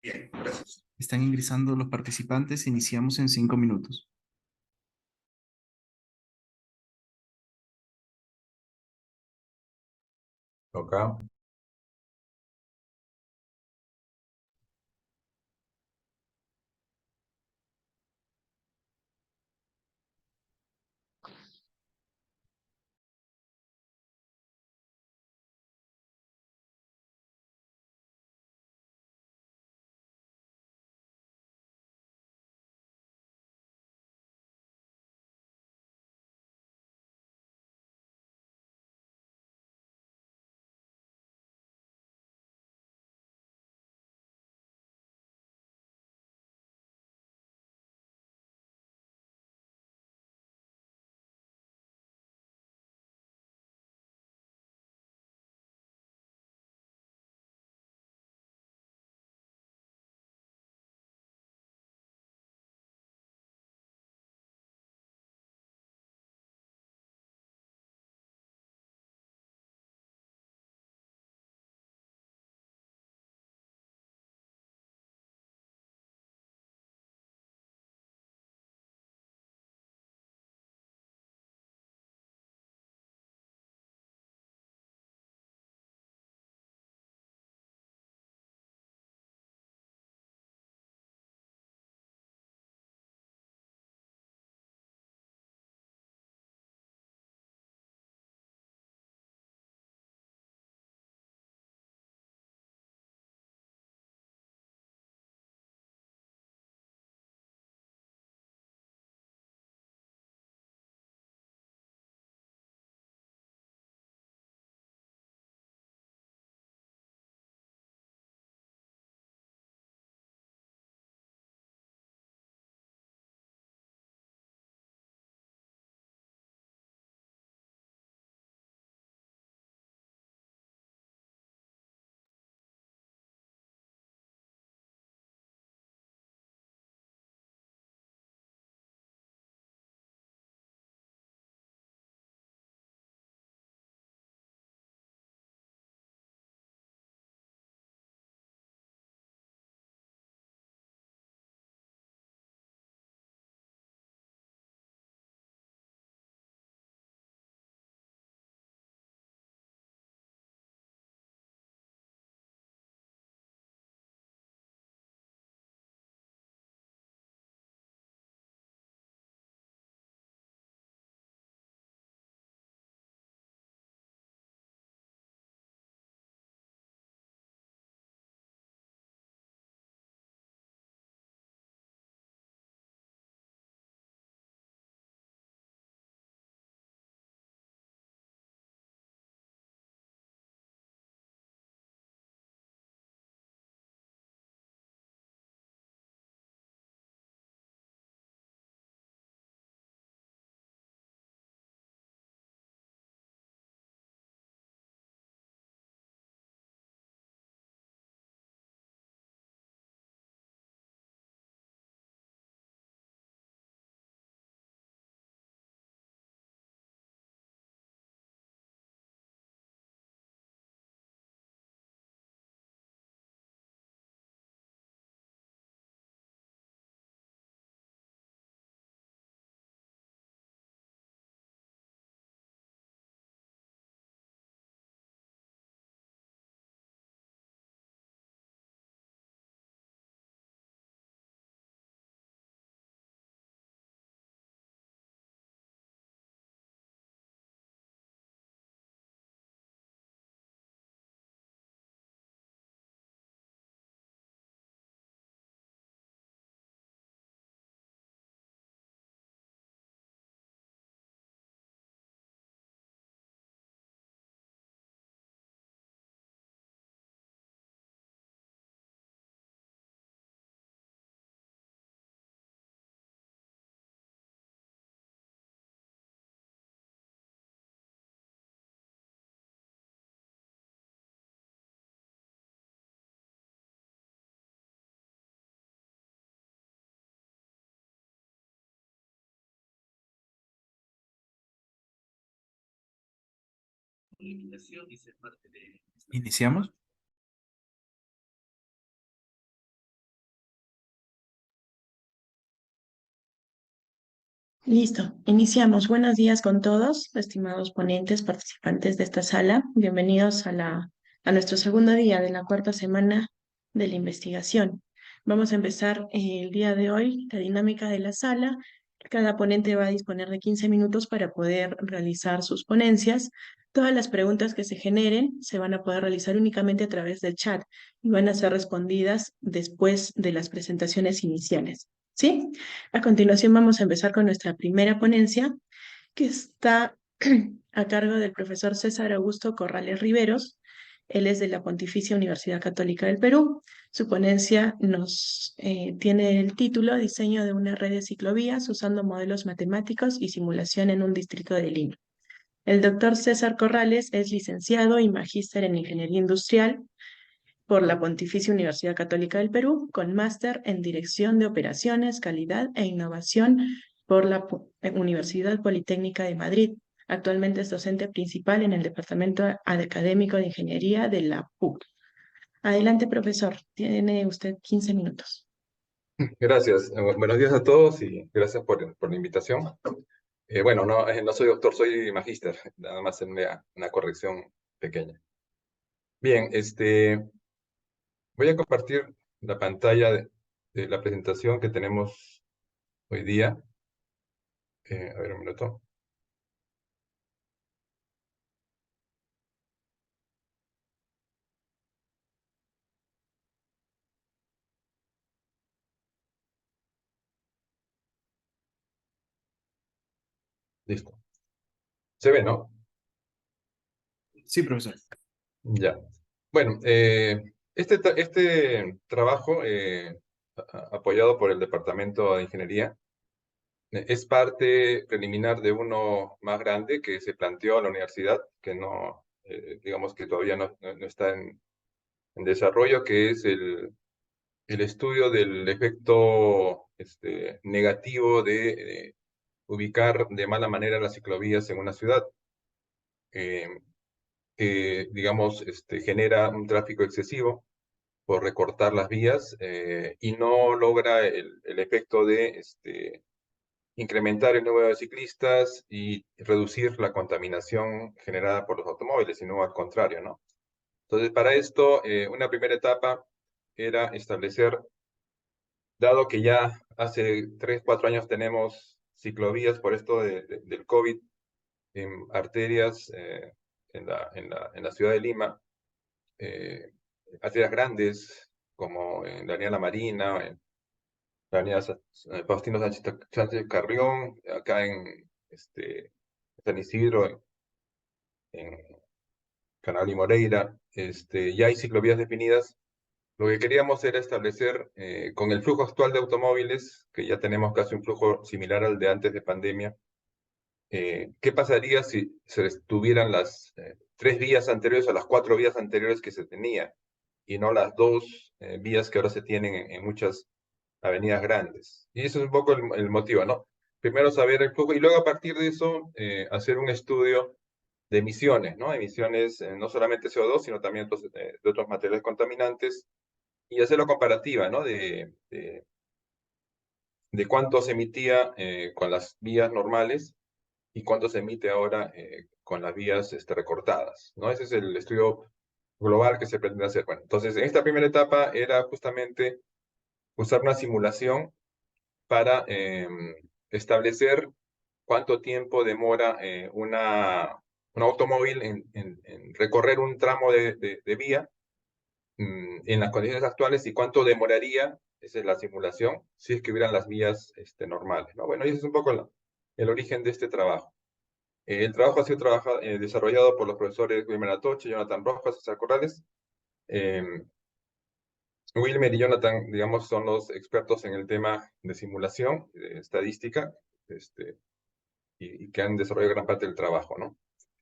Bien, gracias. Están ingresando los participantes. Iniciamos en 5 minutos. Acá. Iniciamos. Listo, iniciamos. Buenos días con todos, estimados ponentes, participantes de esta sala. Bienvenidos a nuestro segundo día de la cuarta semana de la investigación. Vamos a empezar el día de hoy la dinámica de la sala. Cada ponente va a disponer de 15 minutos para poder realizar sus ponencias. Todas las preguntas que se generen se van a poder realizar únicamente a través del chat y van a ser respondidas después de las presentaciones iniciales. ¿Sí? A continuación vamos a empezar con nuestra primera ponencia, que está a cargo del profesor César Augusto Corrales Riveros. Él es de la Pontificia Universidad Católica del Perú. Su ponencia tiene el título Diseño de una red de ciclovías usando modelos matemáticos y simulación en un distrito de Lima. El doctor César Corrales es licenciado y magíster en Ingeniería Industrial por la Pontificia Universidad Católica del Perú, con máster en Dirección de Operaciones, Calidad e Innovación por la Universidad Politécnica de Madrid. Actualmente es docente principal en el Departamento Académico de Ingeniería de la PUC. Adelante, profesor. Tiene usted 15 minutos. Gracias. Buenos días a todos y gracias por la invitación. Bueno, no soy doctor, soy magíster. Nada más en una corrección pequeña. Bien, voy a compartir la pantalla de la presentación que tenemos hoy día. A ver, un minuto. Listo. ¿Se ve, no? Sí, profesor. Ya. Bueno, este trabajo, apoyado por el Departamento de Ingeniería, es parte preliminar de uno más grande que se planteó a la universidad, que no, digamos que todavía no está en desarrollo, que es el estudio del efecto negativo de ubicar de mala manera las ciclovías en una ciudad, que, digamos, genera un tráfico excesivo por recortar las vías y no logra el efecto de incrementar el número de ciclistas y reducir la contaminación generada por los automóviles, sino al contrario, ¿no? Entonces, para esto, una primera etapa era establecer, dado que ya hace 3, 4 años tenemos ciclovías por esto del COVID en arterias en la ciudad de Lima, arterias grandes como en la avenida La Marina, en la avenida Faustino Sánchez Carrión, acá en San Isidro, en Canal y Moreira, ya hay ciclovías definidas. Lo que queríamos era establecer, con el flujo actual de automóviles, que ya tenemos casi un flujo similar al de antes de pandemia, ¿qué pasaría si se tuvieran las 3 vías anteriores a las 4 vías anteriores que se tenía, y no las 2 vías que ahora se tienen en muchas avenidas grandes? Y eso es un poco el motivo, ¿no? Primero saber el flujo y luego a partir de eso hacer un estudio de emisiones, ¿no? Emisiones no solamente CO2, sino también de otros materiales contaminantes, y hacer la comparativa, ¿no? De cuánto se emitía con las vías normales y cuánto se emite ahora con las vías recortadas, ¿no? Ese es el estudio global que se pretende hacer. Bueno, entonces, en esta primera etapa era justamente usar una simulación para establecer cuánto tiempo demora un automóvil en recorrer un tramo de vía en las condiciones actuales y cuánto demoraría, esa es la simulación, si es que hubieran las vías normales, ¿no? Bueno, y ese es un poco el origen de este trabajo. El trabajo ha sido desarrollado por los profesores Wilmer Atoche, Jonathan Rojas, César Corrales. Wilmer y Jonathan, digamos, son los expertos en el tema de simulación, de estadística, y que han desarrollado gran parte del trabajo, ¿no?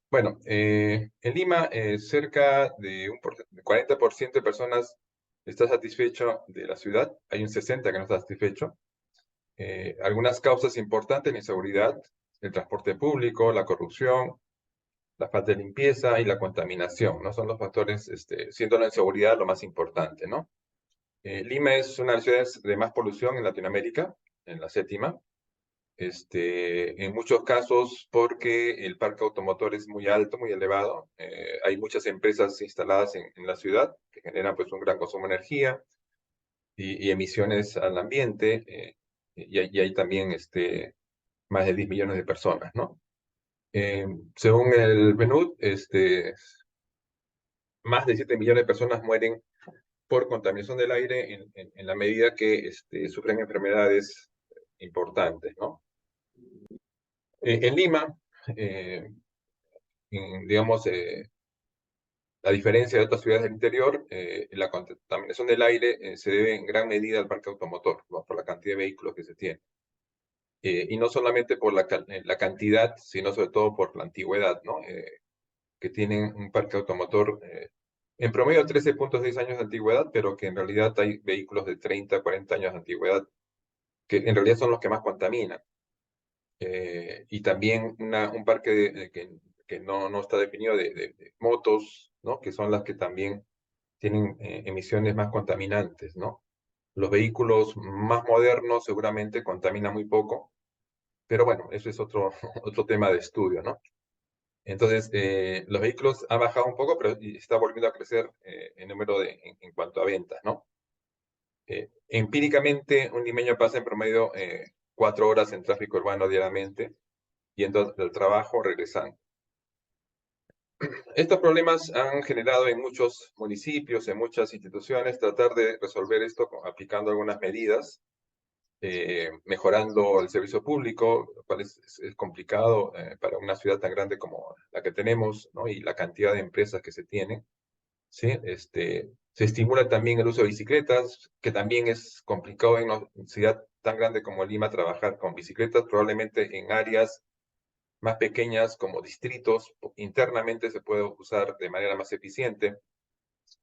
Bueno, en Lima, cerca de un 40% de personas está satisfecho de la ciudad, hay un 60% que no está satisfecho. Algunas causas importantes: la inseguridad, el transporte público, la corrupción, la falta de limpieza y la contaminación, ¿no? Son los factores, siendo la inseguridad lo más importante, ¿no? Lima es una de las ciudades de más polución en Latinoamérica, en la 7ª. En muchos casos porque el parque automotor es muy alto, muy elevado. Hay muchas empresas instaladas en la ciudad que generan pues un gran consumo de energía y emisiones al ambiente. Y hay también más de 10 millones de personas, ¿no? Según el PNUD, más de 7 millones de personas mueren por contaminación del aire en la medida que sufren enfermedades importantes, ¿no? En Lima, eh, digamos, a diferencia de otras ciudades del interior, la contaminación del aire se debe en gran medida al parque automotor, ¿no? Por la cantidad de vehículos que se tiene. Y no solamente por la cantidad, sino sobre todo por la antigüedad, ¿no? Que tienen un parque automotor en promedio 13,6 años de antigüedad, pero que en realidad hay vehículos de 30, 40 años de antigüedad, que en realidad son los que más contaminan. Y también un parque que no está definido de motos, ¿no? Que son las que también tienen emisiones más contaminantes, ¿no? Los vehículos más modernos seguramente contaminan muy poco, pero bueno, eso es otro, otro tema de estudio, ¿no? Entonces, los vehículos han bajado un poco, pero está volviendo a crecer el número en cuanto a ventas, ¿no? Empíricamente, un limeño pasa en promedio 4 horas en tráfico urbano diariamente, yendo del trabajo, regresando. Estos problemas han generado en muchos municipios, en muchas instituciones, tratar de resolver esto aplicando algunas medidas, mejorando el servicio público, lo cual es complicado para una ciudad tan grande como la que tenemos, ¿no? Y la cantidad de empresas que se tienen, ¿sí? Se estimula también el uso de bicicletas, que también es complicado en una ciudad tan grande como Lima trabajar con bicicletas, probablemente en áreas más pequeñas como distritos, internamente se puede usar de manera más eficiente,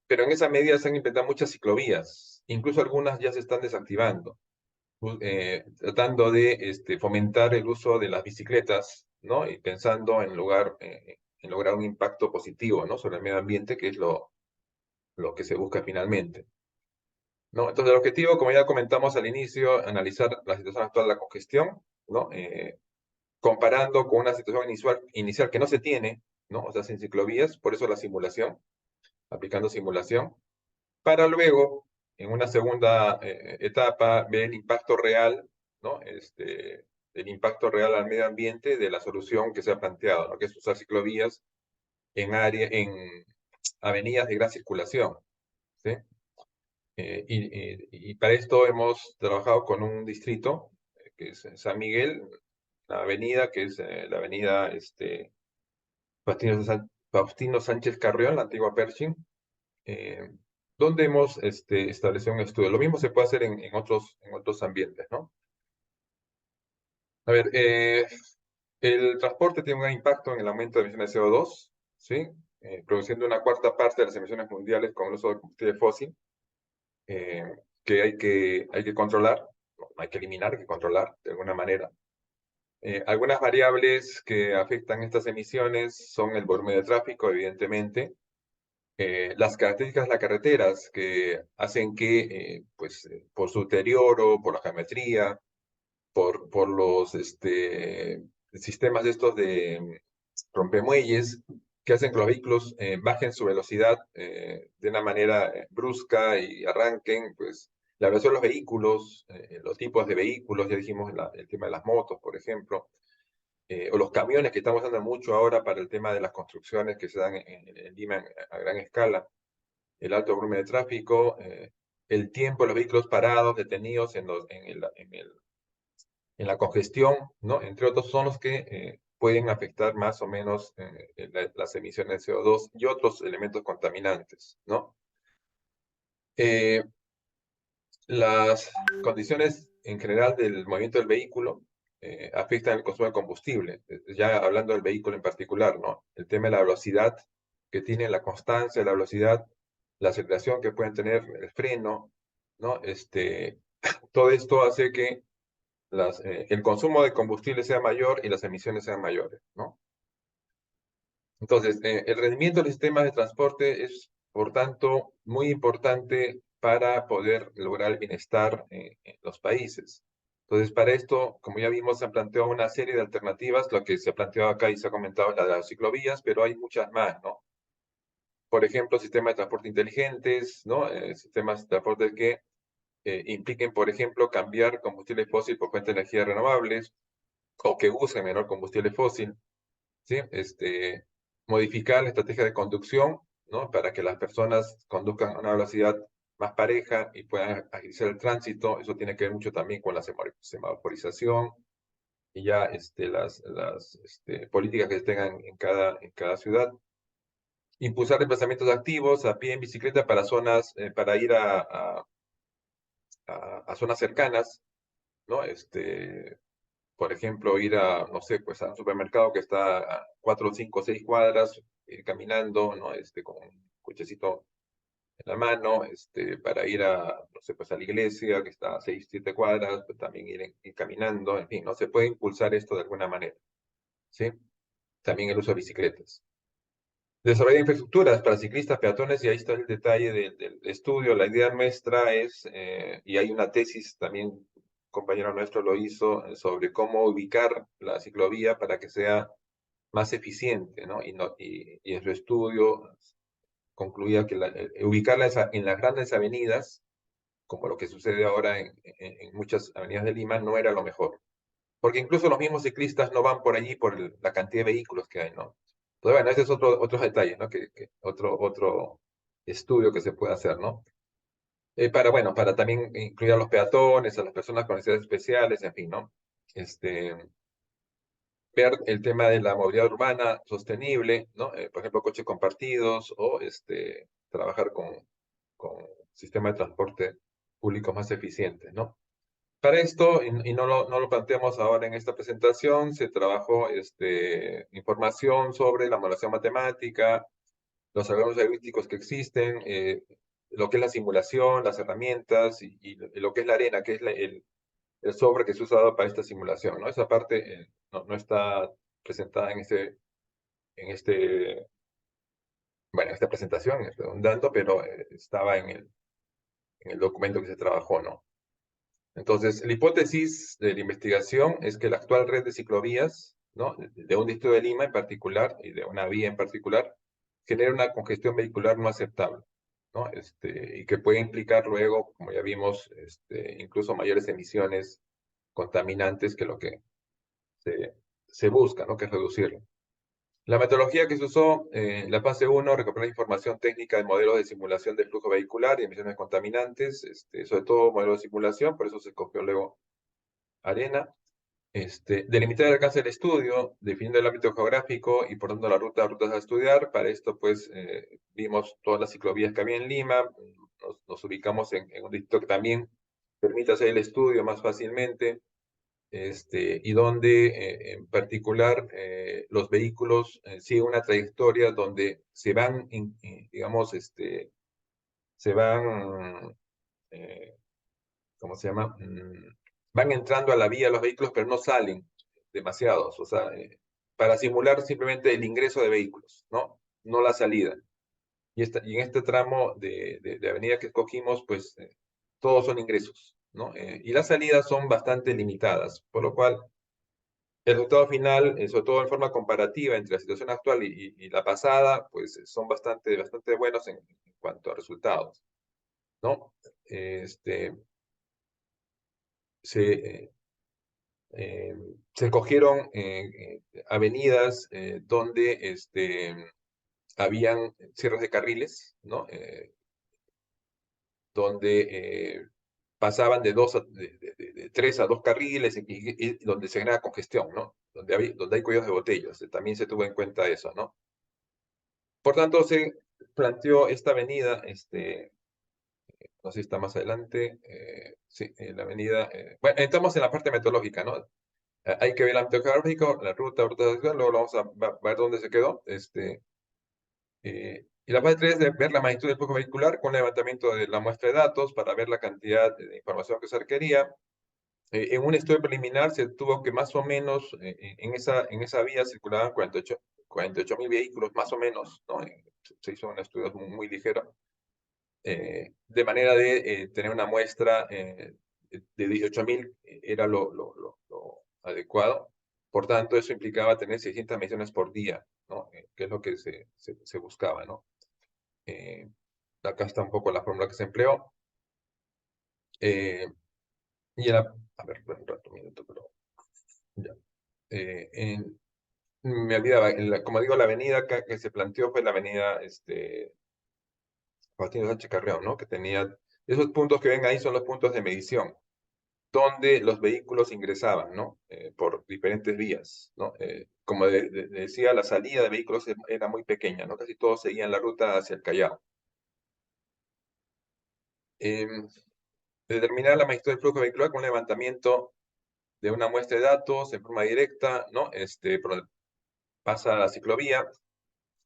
pero en esa medida se han inventado muchas ciclovías, incluso algunas ya se están desactivando, tratando de fomentar el uso de las bicicletas, ¿no? Y pensando en lograr un impacto positivo, ¿no? Sobre el medio ambiente, que es lo que se busca finalmente, ¿no? Entonces el objetivo, como ya comentamos al inicio, analizar la situación actual de la congestión, ¿no? Comparando con una situación inicial que no se tiene, ¿no? O sea, sin ciclovías, por eso la simulación, aplicando simulación, para luego, en una segunda etapa, ver el impacto real, ¿no? El impacto real al medio ambiente de la solución que se ha planteado, ¿no? Que es usar ciclovías en avenidas de gran circulación, ¿sí? Y para esto hemos trabajado con un distrito, que es San Miguel, una avenida que es la avenida Faustino Sánchez Carrión, la antigua Pershing, eh, donde hemos establecido un estudio. Lo mismo se puede hacer en otros ambientes, ¿no? A ver, el transporte tiene un gran impacto en el aumento de emisiones de CO2, ¿sí? Produciendo una cuarta parte de las emisiones mundiales con el uso de combustible fósil, eh, que hay que controlar, no hay que eliminar, hay que controlar de alguna manera. Algunas variables que afectan estas emisiones son el volumen de tráfico, evidentemente, las características de las carreteras que hacen que, pues, por su deterioro, por la geometría, por los sistemas estos de rompemuelles, que hacen que los vehículos bajen su velocidad de una manera brusca y arranquen, pues, la velocidad de los vehículos, los tipos de vehículos, ya dijimos el tema de las motos, por ejemplo, o los camiones que estamos usando mucho ahora para el tema de las construcciones que se dan en Lima a gran escala, el alto volumen de tráfico, el tiempo de los vehículos parados, detenidos en la congestión, ¿no? Entre otros, son los que pueden afectar más o menos las emisiones de CO2 y otros elementos contaminantes, ¿no? Las condiciones en general del movimiento del vehículo afectan el consumo de combustible, ya hablando del vehículo en particular, ¿no? El tema de la velocidad que tiene, la constancia de la velocidad, la aceleración que pueden tener, el freno, ¿no? Todo esto hace que el consumo de combustible sea mayor y las emisiones sean mayores, ¿no? Entonces, el rendimiento de los sistemas de transporte es, por tanto, muy importante para poder lograr el bienestar en los países. Entonces, para esto, como ya vimos, se han planteado una serie de alternativas. Lo que se ha planteado acá y se ha comentado es la de las ciclovías, pero hay muchas más, ¿no? Por ejemplo, sistemas de transporte inteligentes, ¿no? Sistemas de transporte que impliquen, por ejemplo, cambiar combustible fósil por fuentes de energía renovables o que usen menor combustible fósil, ¿sí? Modificar la estrategia de conducción, ¿no? Para que las personas conduzcan a una velocidad más pareja y puedan agilizar el tránsito. Eso tiene que ver mucho también con la semaforización y ya las políticas que se tengan en cada ciudad. Impulsar desplazamientos activos a pie, en bicicleta para zonas, para ir a zonas cercanas, ¿no? Por ejemplo, ir a, no sé, pues a un supermercado que está a 4, 5, 6 cuadras, ir caminando, ¿no? Con un cochecito en la mano, para ir a, no sé, pues a la iglesia que está a 6, 7 cuadras, pues también ir caminando, en fin, ¿no? Se puede impulsar esto de alguna manera, ¿sí? También el uso de bicicletas. Desarrollar infraestructuras para ciclistas, peatones, y ahí está el detalle del estudio. La idea nuestra es, y hay una tesis también, un compañero nuestro lo hizo, sobre cómo ubicar la ciclovía para que sea más eficiente, ¿no? Y en su estudio concluía que ubicarla en las grandes avenidas, como lo que sucede ahora en muchas avenidas de Lima, no era lo mejor. Porque incluso los mismos ciclistas no van por allí por la cantidad de vehículos que hay, ¿no? Entonces, bueno, ese es otro detalle, ¿no? Otro estudio que se puede hacer, ¿no? Bueno, para también incluir a los peatones, a las personas con necesidades especiales, en fin, ¿no? Ver el tema de la movilidad urbana sostenible, ¿no? Por ejemplo, coches compartidos o trabajar con sistemas de transporte público más eficientes, ¿no? Para esto, y no lo planteamos ahora en esta presentación, se trabajó información sobre la modelación matemática, los algoritmos heurísticos que existen, lo que es la simulación, las herramientas y lo que es la arena, que es el software que se ha usado para esta simulación, ¿no? Esa parte no está presentada bueno, en esta presentación, es redundante, pero estaba en el documento que se trabajó, ¿no? Entonces, la hipótesis de la investigación es que la actual red de ciclovías, ¿no? De un distrito de Lima en particular y de una vía en particular, genera una congestión vehicular no aceptable, ¿no? Y que puede implicar luego, como ya vimos, incluso mayores emisiones contaminantes que lo que se busca, ¿no? Que es reducirlo. La metodología que se usó, la fase 1, recopilar información técnica de modelos de simulación de flujo vehicular y emisiones contaminantes, sobre todo modelos de simulación, por eso se escogió luego arena. Delimitar el alcance del estudio, definiendo el ámbito geográfico y por tanto la rutas a estudiar. Para esto, pues, vimos todas las ciclovías que había en Lima, nos ubicamos en un distrito que también permite hacer el estudio más fácilmente, y donde en particular los vehículos siguen una trayectoria donde se van, digamos, se van, eh, ¿cómo se llama? Van entrando a la vía los vehículos, pero no salen demasiados, o sea, para simular simplemente el ingreso de vehículos, ¿no? No la salida. Y en este tramo de avenida que escogimos, pues todos son ingresos, ¿no? Y las salidas son bastante limitadas, por lo cual el resultado final, sobre todo en forma comparativa entre la situación actual y la pasada, pues son bastante buenos en cuanto a resultados, ¿no? Se, eh, se escogieron avenidas donde habían cierres de carriles, ¿no? Donde pasaban de 3 a 2 carriles y donde se genera congestión, ¿no? Donde hay cuellos de botellas. También se tuvo en cuenta eso, ¿no? Por tanto, se planteó esta avenida, no sé si está más adelante, sí, la avenida, bueno, estamos en la parte metodológica, ¿no? Hay que ver el ámbito geográfico, la ruta, luego vamos a ver dónde se quedó. Y la fase 3 es de ver la magnitud del flujo vehicular con levantamiento de la muestra de datos para ver la cantidad de información que se requería. En un estudio preliminar se tuvo que más o menos en esa vía circulaban 48.000 vehículos, más o menos, ¿no? Se hizo un estudio muy ligero, de manera de tener una muestra de 18.000 era lo adecuado. Por tanto, eso implicaba tener 600 mediciones por día, ¿no? Que es lo que se buscaba, ¿no? Acá está un poco la fórmula que se empleó. Y era, a ver, un rato, un minuto, pero ya. Me olvidaba, como digo, la avenida acá que se planteó fue la avenida Faustino Sánchez Carrión, ¿no? Que tenía, esos puntos que ven ahí son los puntos de medición, donde los vehículos ingresaban, ¿no? Por diferentes vías, ¿no? Como decía, la salida de vehículos era muy pequeña, ¿no? Casi todos seguían la ruta hacia el Callao. Determinar la magnitud del flujo vehicular con un levantamiento de una muestra de datos en forma directa, ¿no? Pasa a la ciclovía.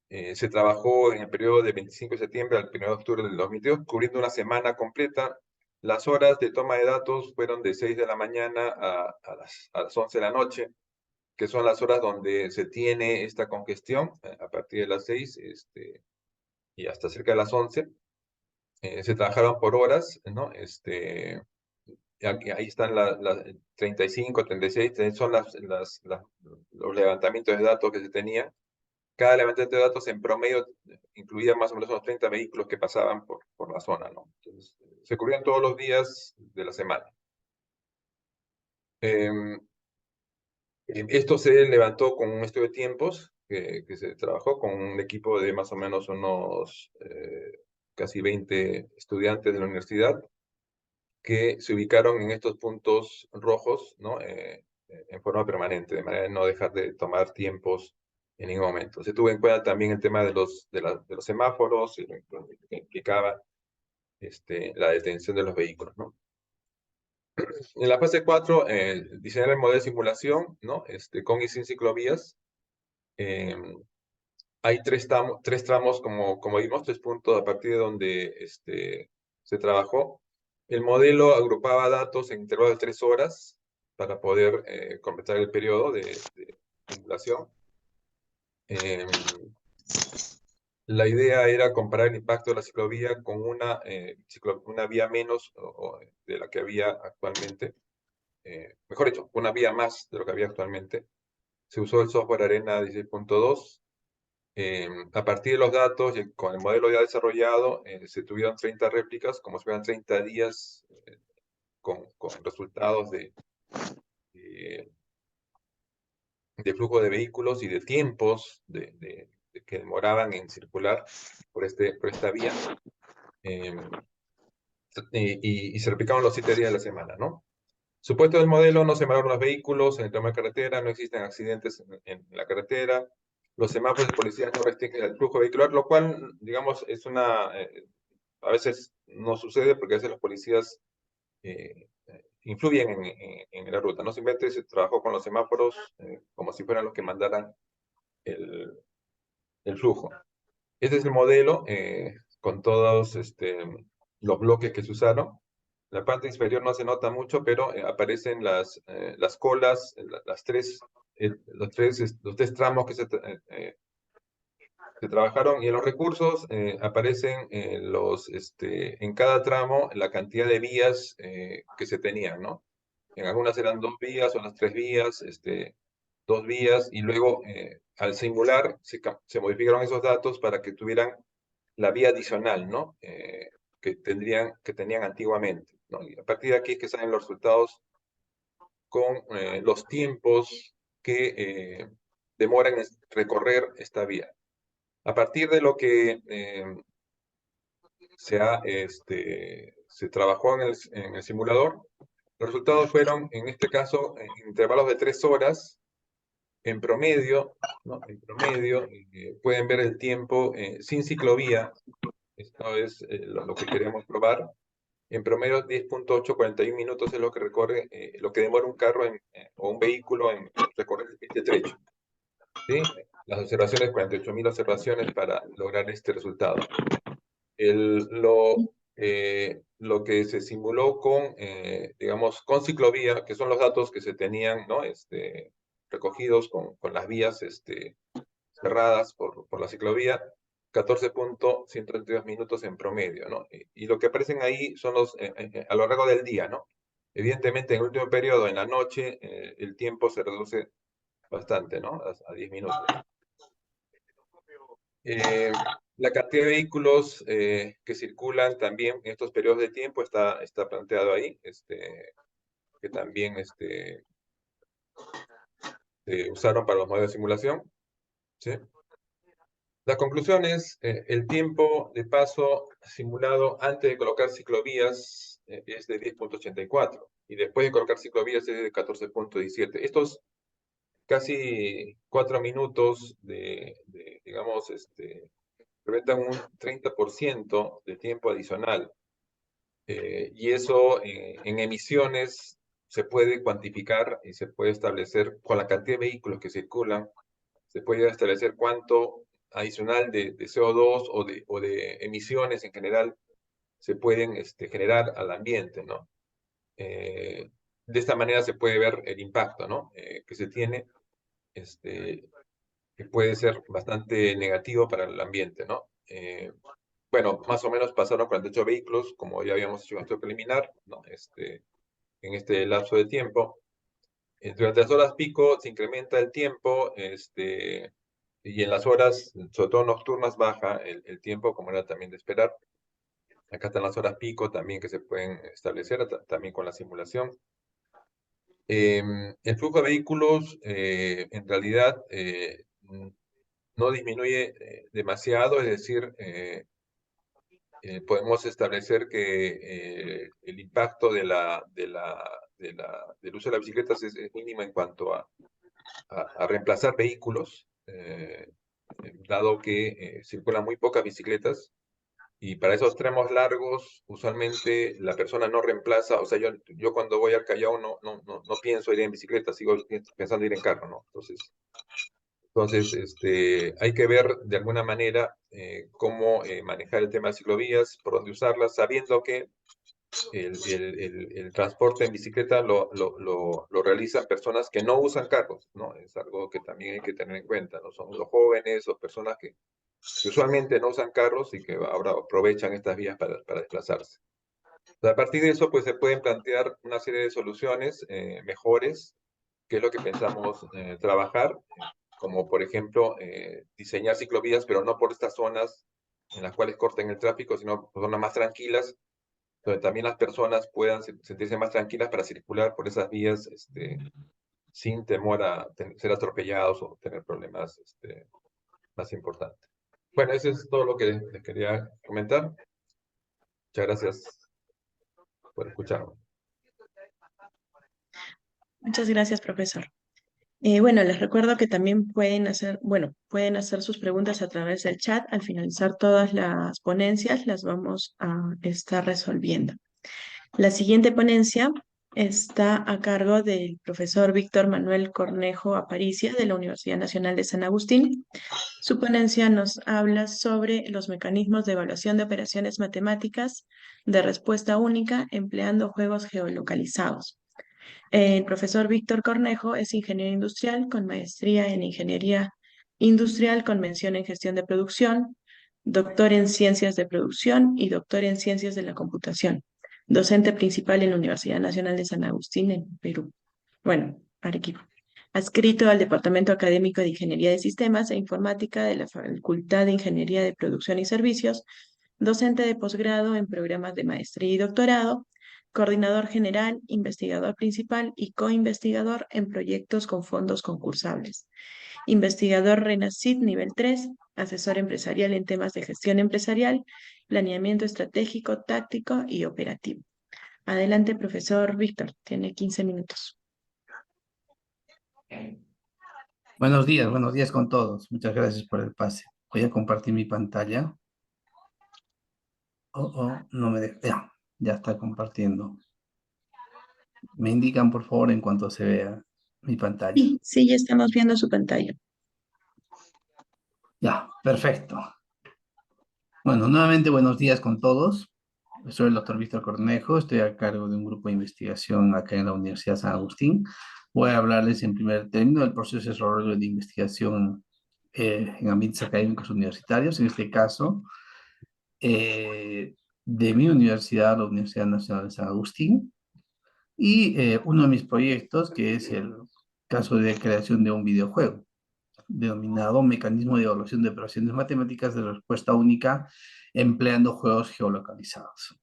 Se trabajó en el periodo de 25 de septiembre al 1 de octubre del 2022, cubriendo una semana completa. Las horas de toma de datos fueron de 6 de la mañana a las 11 de la noche, que son las horas donde se tiene esta congestión, a partir de las 6 y hasta cerca de las 11. Se trabajaron por horas, ¿no? Ahí están las 35, 36, son los levantamientos de datos que se tenían. Cada levantamiento de datos en promedio incluía más o menos unos 30 vehículos que pasaban por la zona, ¿no? Entonces, se cubrían todos los días de la semana. Esto se levantó con un estudio de tiempos que se trabajó con un equipo de más o menos unos casi 20 estudiantes de la universidad que se ubicaron en estos puntos rojos, ¿no? En forma permanente, de manera de no dejar de tomar tiempos en ningún momento. Se tuvo en cuenta también el tema de los semáforos y lo que implicaba la detención de los vehículos, ¿no? En la fase 4, diseñar el modelo de simulación, ¿no? Con y sin ciclovías. Hay tres tramos, como vimos, 3 puntos a partir de donde se trabajó. El modelo agrupaba datos en intervalos de 3 horas para poder completar el periodo de simulación. La idea era comparar el impacto de la ciclovía con una vía menos de la que había actualmente. Mejor dicho, una vía más de lo que había actualmente. Se usó el software Arena 16.2. A partir de los datos y con el modelo ya desarrollado, se tuvieron 30 réplicas, como si fueran 30 días con resultados de flujo de vehículos y de tiempos que demoraban en circular por esta vía. Y se replicaban los 7 días de la semana, ¿no? Supuesto del modelo, no se mataron los vehículos en el tramo de carretera, no existen accidentes en la carretera, los semáforos de policía no restringen el flujo vehicular, lo cual, digamos, a veces no sucede porque a veces los policías influyen en la ruta, ¿no? Simplemente se trabajó con los semáforos como si fueran los que mandaran el flujo. Este es el modelo con todos los bloques que se usaron. La parte inferior no se nota mucho, pero aparecen las colas, los tres tramos que se trabajaron, y en los recursos aparecen en cada tramo la cantidad de vías que se tenían, ¿no? En algunas eran 2 vías, otras 3 vías, 2 vías, y luego al simular se modificaron esos datos para que tuvieran la vía adicional, ¿no? Que tenían antiguamente, ¿no? Y a partir de aquí es que salen los resultados con los tiempos que demoran en recorrer esta vía. A partir de lo que se trabajó en el simulador, los resultados fueron, en este caso, en intervalos de 3 horas, en promedio, ¿no? En promedio, pueden ver el tiempo sin ciclovía. Esto es lo que queremos probar. En promedio, 10.841 minutos es lo que recorre, lo que demora un carro o un vehículo en recorrer este trecho. ¿Sí? Las observaciones, 48.000 observaciones para lograr este resultado. Lo que se simuló digamos, con ciclovía, que son los datos que se tenían, ¿no? Recogidos con las vías cerradas por la ciclovía, 14.132 minutos en promedio, ¿no? Y lo que aparecen ahí son a lo largo del día, ¿no? Evidentemente, en el último periodo, en la noche, el tiempo se reduce bastante, ¿no? A 10 minutos. La cantidad de vehículos que circulan también en estos periodos de tiempo está planteado ahí, que también se usaron para los modelos de simulación, ¿sí? La conclusión es, el tiempo de paso simulado antes de colocar ciclovías es de 10,84 y después de colocar ciclovías es de 14,17. Estos casi 4 minutos digamos, representan un 30% de tiempo adicional. Y eso en emisiones se puede cuantificar y se puede establecer con la cantidad de vehículos que circulan, se puede establecer cuánto adicional de CO2 o de emisiones en general se pueden generar al ambiente, ¿no? De esta manera se puede ver el impacto, ¿no? Que se tiene, que puede ser bastante negativo para el ambiente, ¿no? Bueno, más o menos pasaron 48 vehículos, como ya habíamos hecho un estudio preliminar, ¿no? En este lapso de tiempo. Durante las horas pico se incrementa el tiempo, y en las horas, sobre todo nocturnas, baja el tiempo, como era también de esperar. Acá están las horas pico también que se pueden establecer, también con la simulación. El flujo de vehículos, en realidad, no disminuye demasiado, es decir, podemos establecer que el impacto del uso de las bicicletas es mínimo en cuanto a reemplazar vehículos, dado que circulan muy pocas bicicletas y para esos tramos largos usualmente la persona no reemplaza, o sea, yo cuando voy al Callao no pienso ir en bicicleta, sigo pensando ir en carro, ¿no? Entonces, hay que ver de alguna manera cómo manejar el tema de ciclovías, por dónde usarlas, sabiendo que el transporte en bicicleta lo realizan personas que no usan carros, ¿no? Es algo que también hay que tener en cuenta, ¿no? Son los jóvenes o personas que usualmente no usan carros y que ahora aprovechan estas vías para desplazarse. A partir de eso, pues se pueden plantear una serie de soluciones mejores, que es lo que pensamos trabajar, como por ejemplo diseñar ciclovías, pero no por estas zonas en las cuales corten el tráfico, sino por zonas más tranquilas, donde también las personas puedan sentirse más tranquilas para circular por esas vías sin temor a ser atropellados o tener problemas más importantes. Bueno, eso es todo lo que les quería comentar. Muchas gracias por escucharme. Muchas gracias, profesor. Bueno, les recuerdo que también pueden hacer sus preguntas a través del chat. Al finalizar todas las ponencias, las vamos a estar resolviendo. La siguiente ponencia está a cargo del profesor Víctor Manuel Cornejo Aparicia de la Universidad Nacional de San Agustín. Su ponencia nos habla sobre los mecanismos de evaluación de operaciones matemáticas de respuesta única empleando juegos geolocalizados. El profesor Víctor Cornejo es ingeniero industrial con maestría en ingeniería industrial con mención en gestión de producción, doctor en ciencias de producción y doctor en ciencias de la computación. Docente principal en la Universidad Nacional de San Agustín en Perú. Bueno, Arequipa. Adscrito al Departamento Académico de Ingeniería de Sistemas e Informática de la Facultad de Ingeniería de Producción y Servicios, docente de posgrado en programas de maestría y doctorado, coordinador general, investigador principal y coinvestigador en proyectos con fondos concursables. Investigador RENACID nivel 3, asesor empresarial en temas de gestión empresarial, planeamiento estratégico, táctico y operativo. Adelante, profesor Víctor, tiene 15 minutos. Buenos días con todos. Muchas gracias por el pase. Voy a compartir mi pantalla. No me deja. Ya está compartiendo. Me indican, por favor, en cuanto se vea mi pantalla. Sí, ya estamos viendo su pantalla. Ya, perfecto. Bueno, nuevamente buenos días con todos. Soy el doctor Víctor Cornejo, estoy a cargo de un grupo de investigación acá en la Universidad San Agustín. Voy a hablarles en primer término del proceso de desarrollo de investigación en ambientes académicos universitarios, en este caso, de mi universidad, la Universidad Nacional de San Agustín. Y uno de mis proyectos, que es el caso de creación de un videojuego, denominado Mecanismo de Evaluación de Operaciones Matemáticas de Respuesta Única empleando juegos geolocalizados.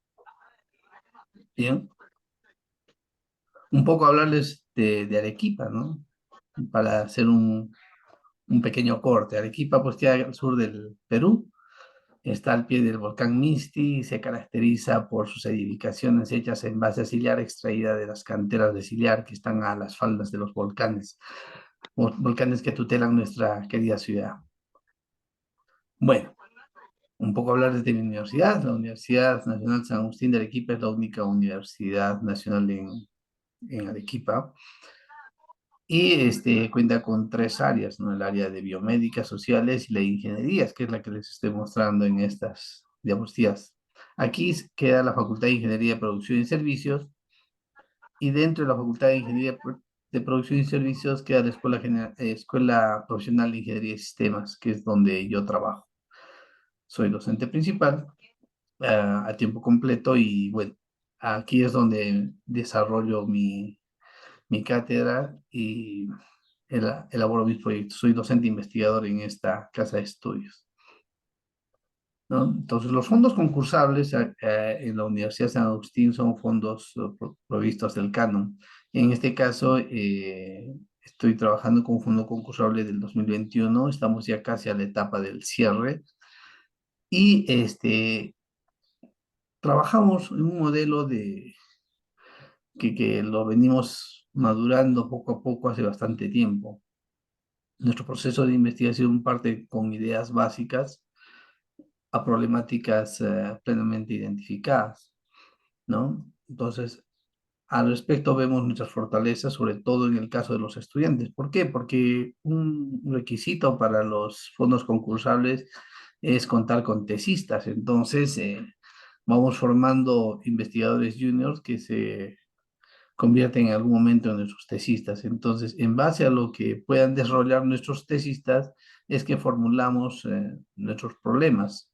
Bien, un poco hablarles de Arequipa, ¿no? Para hacer un pequeño corte. Arequipa, pues queda al sur del Perú, está al pie del volcán Misti y se caracteriza por sus edificaciones hechas en base a sillar extraída de las canteras de sillar que están a las faldas de los volcanes, volcanes que tutelan nuestra querida ciudad. Bueno, un poco hablar desde mi universidad. La Universidad Nacional San Agustín de Arequipa es la única universidad nacional en Arequipa y cuenta con tres áreas, ¿no? El área de biomédicas, sociales y la de ingenierías, que es la que les estoy mostrando en estas diapositivas. Aquí queda la Facultad de Ingeniería de Producción y Servicios y dentro de la Facultad de Ingeniería de Producción y Servicios queda la Escuela Profesional de Ingeniería y Sistemas, que es donde yo trabajo. Soy docente principal a tiempo completo y bueno, aquí es donde desarrollo mi cátedra y elaboro mis proyectos. Soy docente investigador en esta casa de estudios, ¿no? Entonces, los fondos concursables en la Universidad de San Agustín son fondos provistos del Canon. En este caso, estoy trabajando con un fondo concursable del 2021. Estamos ya casi a la etapa del cierre y trabajamos en un modelo que lo venimos madurando poco a poco hace bastante tiempo. Nuestro proceso de investigación parte con ideas básicas a problemáticas plenamente identificadas, ¿no? Entonces, al respecto vemos nuestras fortalezas, sobre todo en el caso de los estudiantes. ¿Por qué? Porque un requisito para los fondos concursables es contar con tesistas. Entonces, vamos formando investigadores juniors que se convierten en algún momento en nuestros tesistas. Entonces, en base a lo que puedan desarrollar nuestros tesistas, es que formulamos nuestros problemas,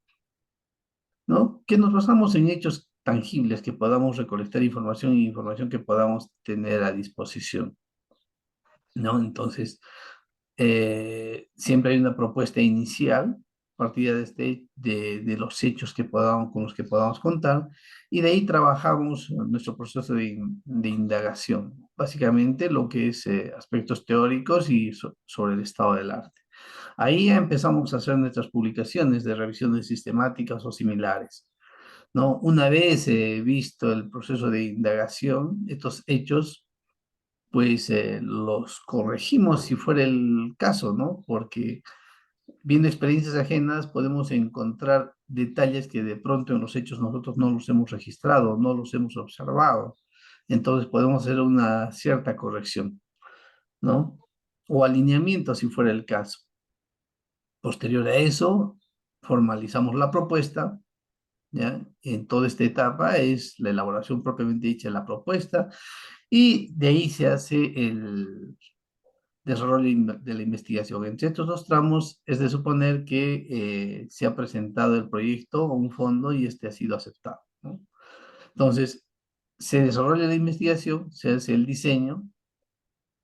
¿no? Que nos basamos en hechos tangibles, que podamos recolectar información y información que podamos tener a disposición, ¿no? Entonces, siempre hay una propuesta inicial, partida de los hechos que podamos, con los que podamos contar, y de ahí trabajamos nuestro proceso de indagación, básicamente lo que es aspectos teóricos y sobre el estado del arte. Ahí ya empezamos a hacer nuestras publicaciones de revisiones sistemáticas o similares, ¿no? Una vez visto el proceso de indagación, estos hechos pues los corregimos si fuera el caso, ¿no? Porque viendo experiencias ajenas podemos encontrar detalles que de pronto en los hechos nosotros no los hemos registrado, no los hemos observado. Entonces podemos hacer una cierta corrección, ¿no? O alineamiento si fuera el caso. Posterior a eso, formalizamos la propuesta, ¿ya? En toda esta etapa es la elaboración propiamente dicha de la propuesta y de ahí se hace el desarrollo de la investigación. Entre estos dos tramos es de suponer que se ha presentado el proyecto o un fondo y este ha sido aceptado, ¿no? Entonces, se desarrolla la investigación, se hace el diseño,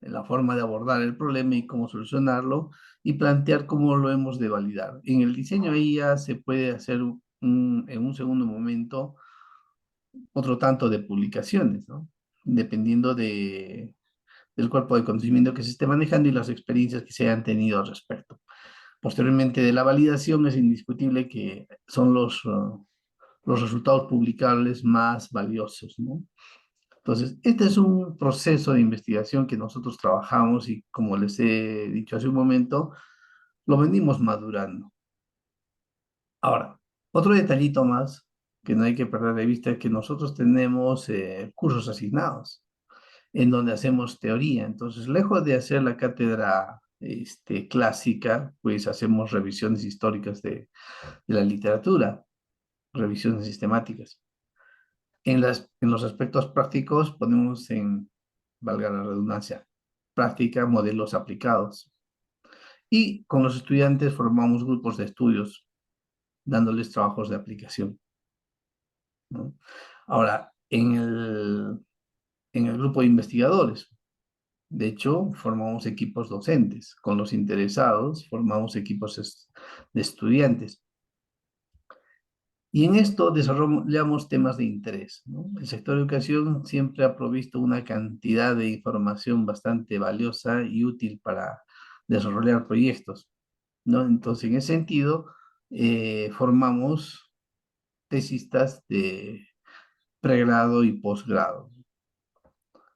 la forma de abordar el problema y cómo solucionarlo y plantear cómo lo hemos de validar. En el diseño ahí ya se puede hacer en un segundo momento otro tanto de publicaciones, ¿no? Dependiendo del cuerpo de conocimiento que se esté manejando y las experiencias que se hayan tenido al respecto. Posteriormente de la validación es indiscutible que son los resultados publicables más valiosos, ¿no? Entonces, este es un proceso de investigación que nosotros trabajamos y como les he dicho hace un momento, lo venimos madurando. Ahora, otro detallito más que no hay que perder de vista es que nosotros tenemos cursos asignados en donde hacemos teoría. Entonces, lejos de hacer la cátedra clásica, pues hacemos revisiones históricas de la literatura, revisiones sistemáticas. En los aspectos prácticos ponemos valga la redundancia, práctica, modelos aplicados. Y con los estudiantes formamos grupos de estudios, dándoles trabajos de aplicación, ¿no? Ahora, en el grupo de investigadores. De hecho, formamos equipos docentes. Con los interesados, formamos equipos de estudiantes. Y en esto desarrollamos temas de interés, ¿no? El sector de educación siempre ha provisto una cantidad de información bastante valiosa y útil para desarrollar proyectos, ¿no? Entonces, en ese sentido, formamos tesistas de pregrado y posgrado.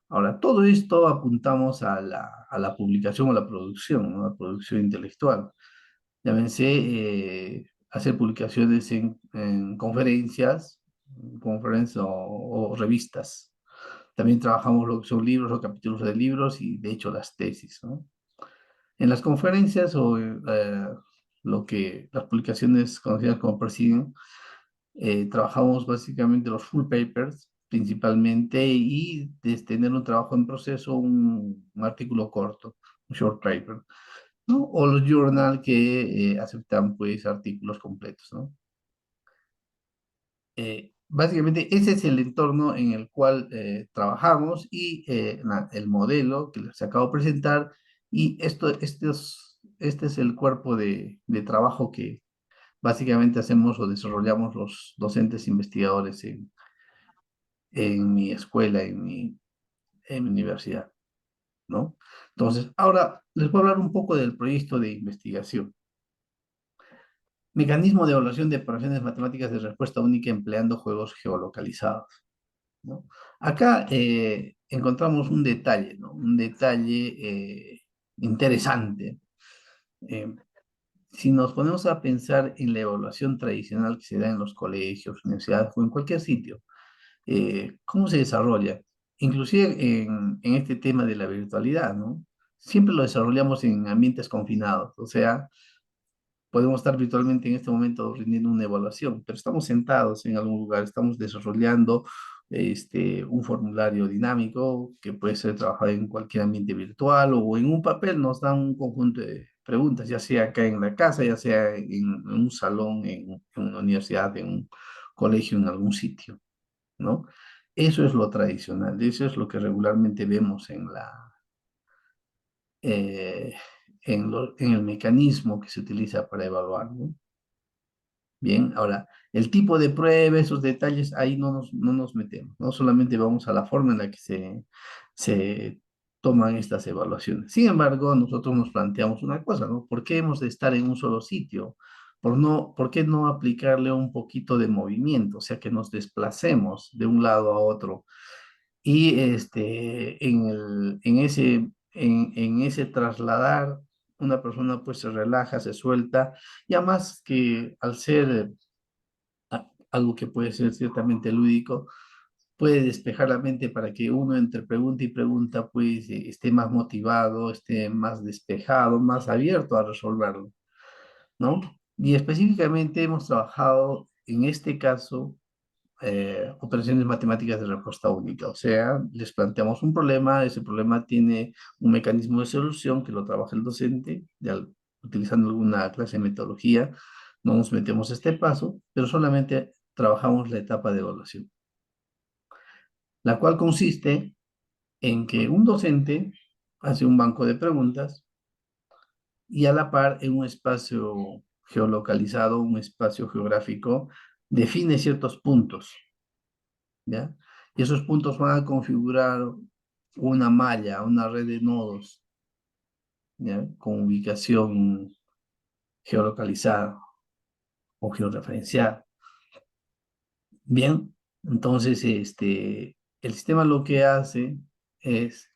Ahora, todo esto apuntamos a la publicación o la producción, ¿no? La producción intelectual. Llámense hacer publicaciones en conferencias, o revistas. También trabajamos lo que son libros o capítulos de libros y, de hecho, las tesis, ¿no? En las conferencias o lo que las publicaciones conocidas como persiguen, trabajamos básicamente los full papers principalmente y tener un trabajo en proceso, un artículo corto, un short paper, ¿no? O los journal que aceptan pues artículos completos, ¿no? Básicamente ese es el entorno en el cual trabajamos y el modelo que les acabo de presentar y este es el cuerpo de trabajo que básicamente hacemos o desarrollamos los docentes investigadores en mi escuela, en mi universidad, ¿no? Entonces, ahora les voy a hablar un poco del proyecto de investigación. Mecanismo de evaluación de operaciones matemáticas de respuesta única empleando juegos geolocalizados, ¿no? Acá encontramos un detalle, ¿no? Un detalle interesante. Eh, si nos ponemos a pensar en la evaluación tradicional que se da en los colegios, universidades o en cualquier sitio, ¿cómo se desarrolla? Inclusive en este tema de la virtualidad, ¿no? Siempre lo desarrollamos en ambientes confinados, o sea, podemos estar virtualmente en este momento rindiendo una evaluación, pero estamos sentados en algún lugar, estamos desarrollando un formulario dinámico que puede ser trabajado en cualquier ambiente virtual o en un papel, nos dan un conjunto de preguntas, ya sea acá en la casa, ya sea en un salón, en una universidad, en un colegio, en algún sitio, ¿no? Eso es lo tradicional, eso es lo que regularmente vemos eh, en el mecanismo que se utiliza para evaluar, ¿no? Bien, ahora, el tipo de prueba, esos detalles, ahí no nos metemos, ¿no? Solamente vamos a la forma en la que se toman estas evaluaciones. Sin embargo, nosotros nos planteamos una cosa, ¿no? ¿Por qué hemos de estar en un solo sitio? ¿Por qué no aplicarle un poquito de movimiento? O sea, que nos desplacemos de un lado a otro. Y en ese trasladar, una persona pues se relaja, se suelta, y además que al ser algo que puede ser ciertamente lúdico, puede despejar la mente para que uno entre pregunta y pregunta pues esté más motivado, esté más despejado, más abierto a resolverlo, ¿no? Y específicamente hemos trabajado en este caso operaciones matemáticas de respuesta única. O sea, les planteamos un problema, ese problema tiene un mecanismo de solución que lo trabaja el docente, utilizando alguna clase de metodología. No nos metemos a este paso, pero solamente trabajamos la etapa de evaluación, la cual consiste en que un docente hace un banco de preguntas y a la par en un espacio geolocalizado, un espacio geográfico, define ciertos puntos, ¿ya? Y esos puntos van a configurar una malla, una red de nodos, ¿ya? Con ubicación geolocalizada o georreferenciada. Bien, entonces el sistema lo que hace es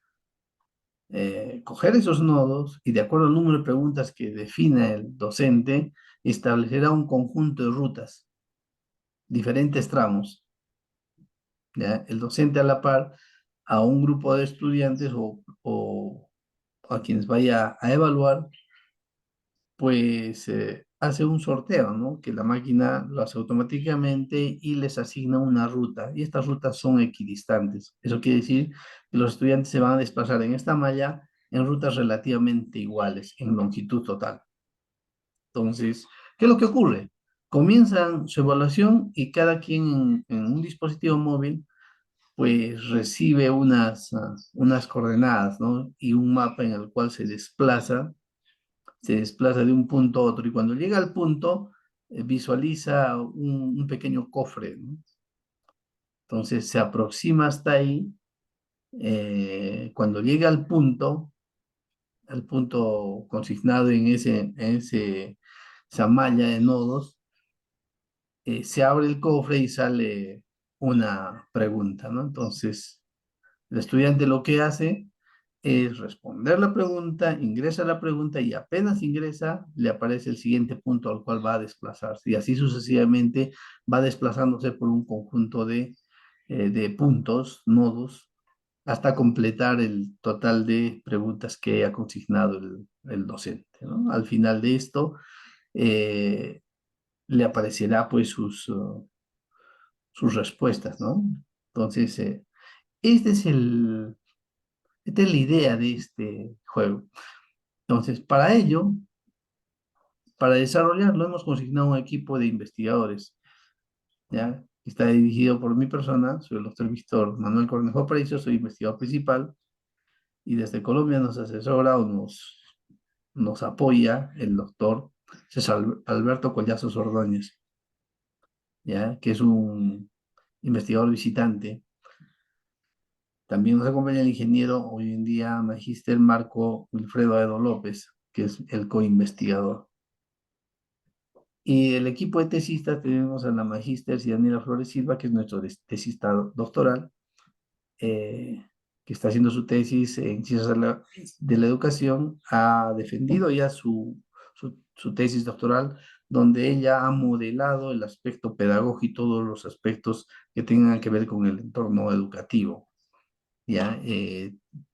coger esos nodos y de acuerdo al número de preguntas que define el docente, establecerá un conjunto de rutas, diferentes tramos, ¿ya? El docente a la par a un grupo de estudiantes o a quienes vaya a evaluar, pues hace un sorteo, ¿no? Que la máquina lo hace automáticamente y les asigna una ruta. Y estas rutas son equidistantes. Eso quiere decir que los estudiantes se van a desplazar en esta malla en rutas relativamente iguales en longitud total. Entonces, ¿qué es lo que ocurre? Comienzan su evaluación y cada quien en un dispositivo móvil pues recibe unas coordenadas, ¿no? Y un mapa en el cual se desplaza de un punto a otro, y cuando llega al punto, visualiza un pequeño cofre, ¿no? Entonces se aproxima hasta ahí, cuando llega al punto consignado en esa malla de nodos, se abre el cofre y sale una pregunta, ¿no? Entonces, el estudiante lo que hace es responder la pregunta, ingresa la pregunta y apenas ingresa, le aparece el siguiente punto al cual va a desplazarse. Y así sucesivamente va desplazándose por un conjunto de puntos, nodos, hasta completar el total de preguntas que ha consignado el docente, ¿no? Al final de esto, eh, le aparecerá pues sus respuestas, ¿no? Entonces, este es esta es la idea de este juego. Entonces, para ello, para desarrollarlo, hemos consignado un equipo de investigadores, ¿ya? Está dirigido por mi persona, soy el doctor Víctor Manuel Cornejo Aparicio, soy investigador principal, y desde Colombia nos asesora o nos apoya el doctor César Alberto Collazos Ordóñez, ¿ya? Que es un investigador visitante. También nos acompaña el ingeniero, hoy en día magíster Marco Wilfredo Aedo López, que es el coinvestigador. Y el equipo de tesistas tenemos a la magíster Daniela Flores Silva, que es nuestro tesista doctoral, que está haciendo su tesis en Ciencias de la Educación. Ha defendido ya su tesis doctoral, donde ella ha modelado el aspecto pedagógico y todos los aspectos que tengan que ver con el entorno educativo. ¿Ya?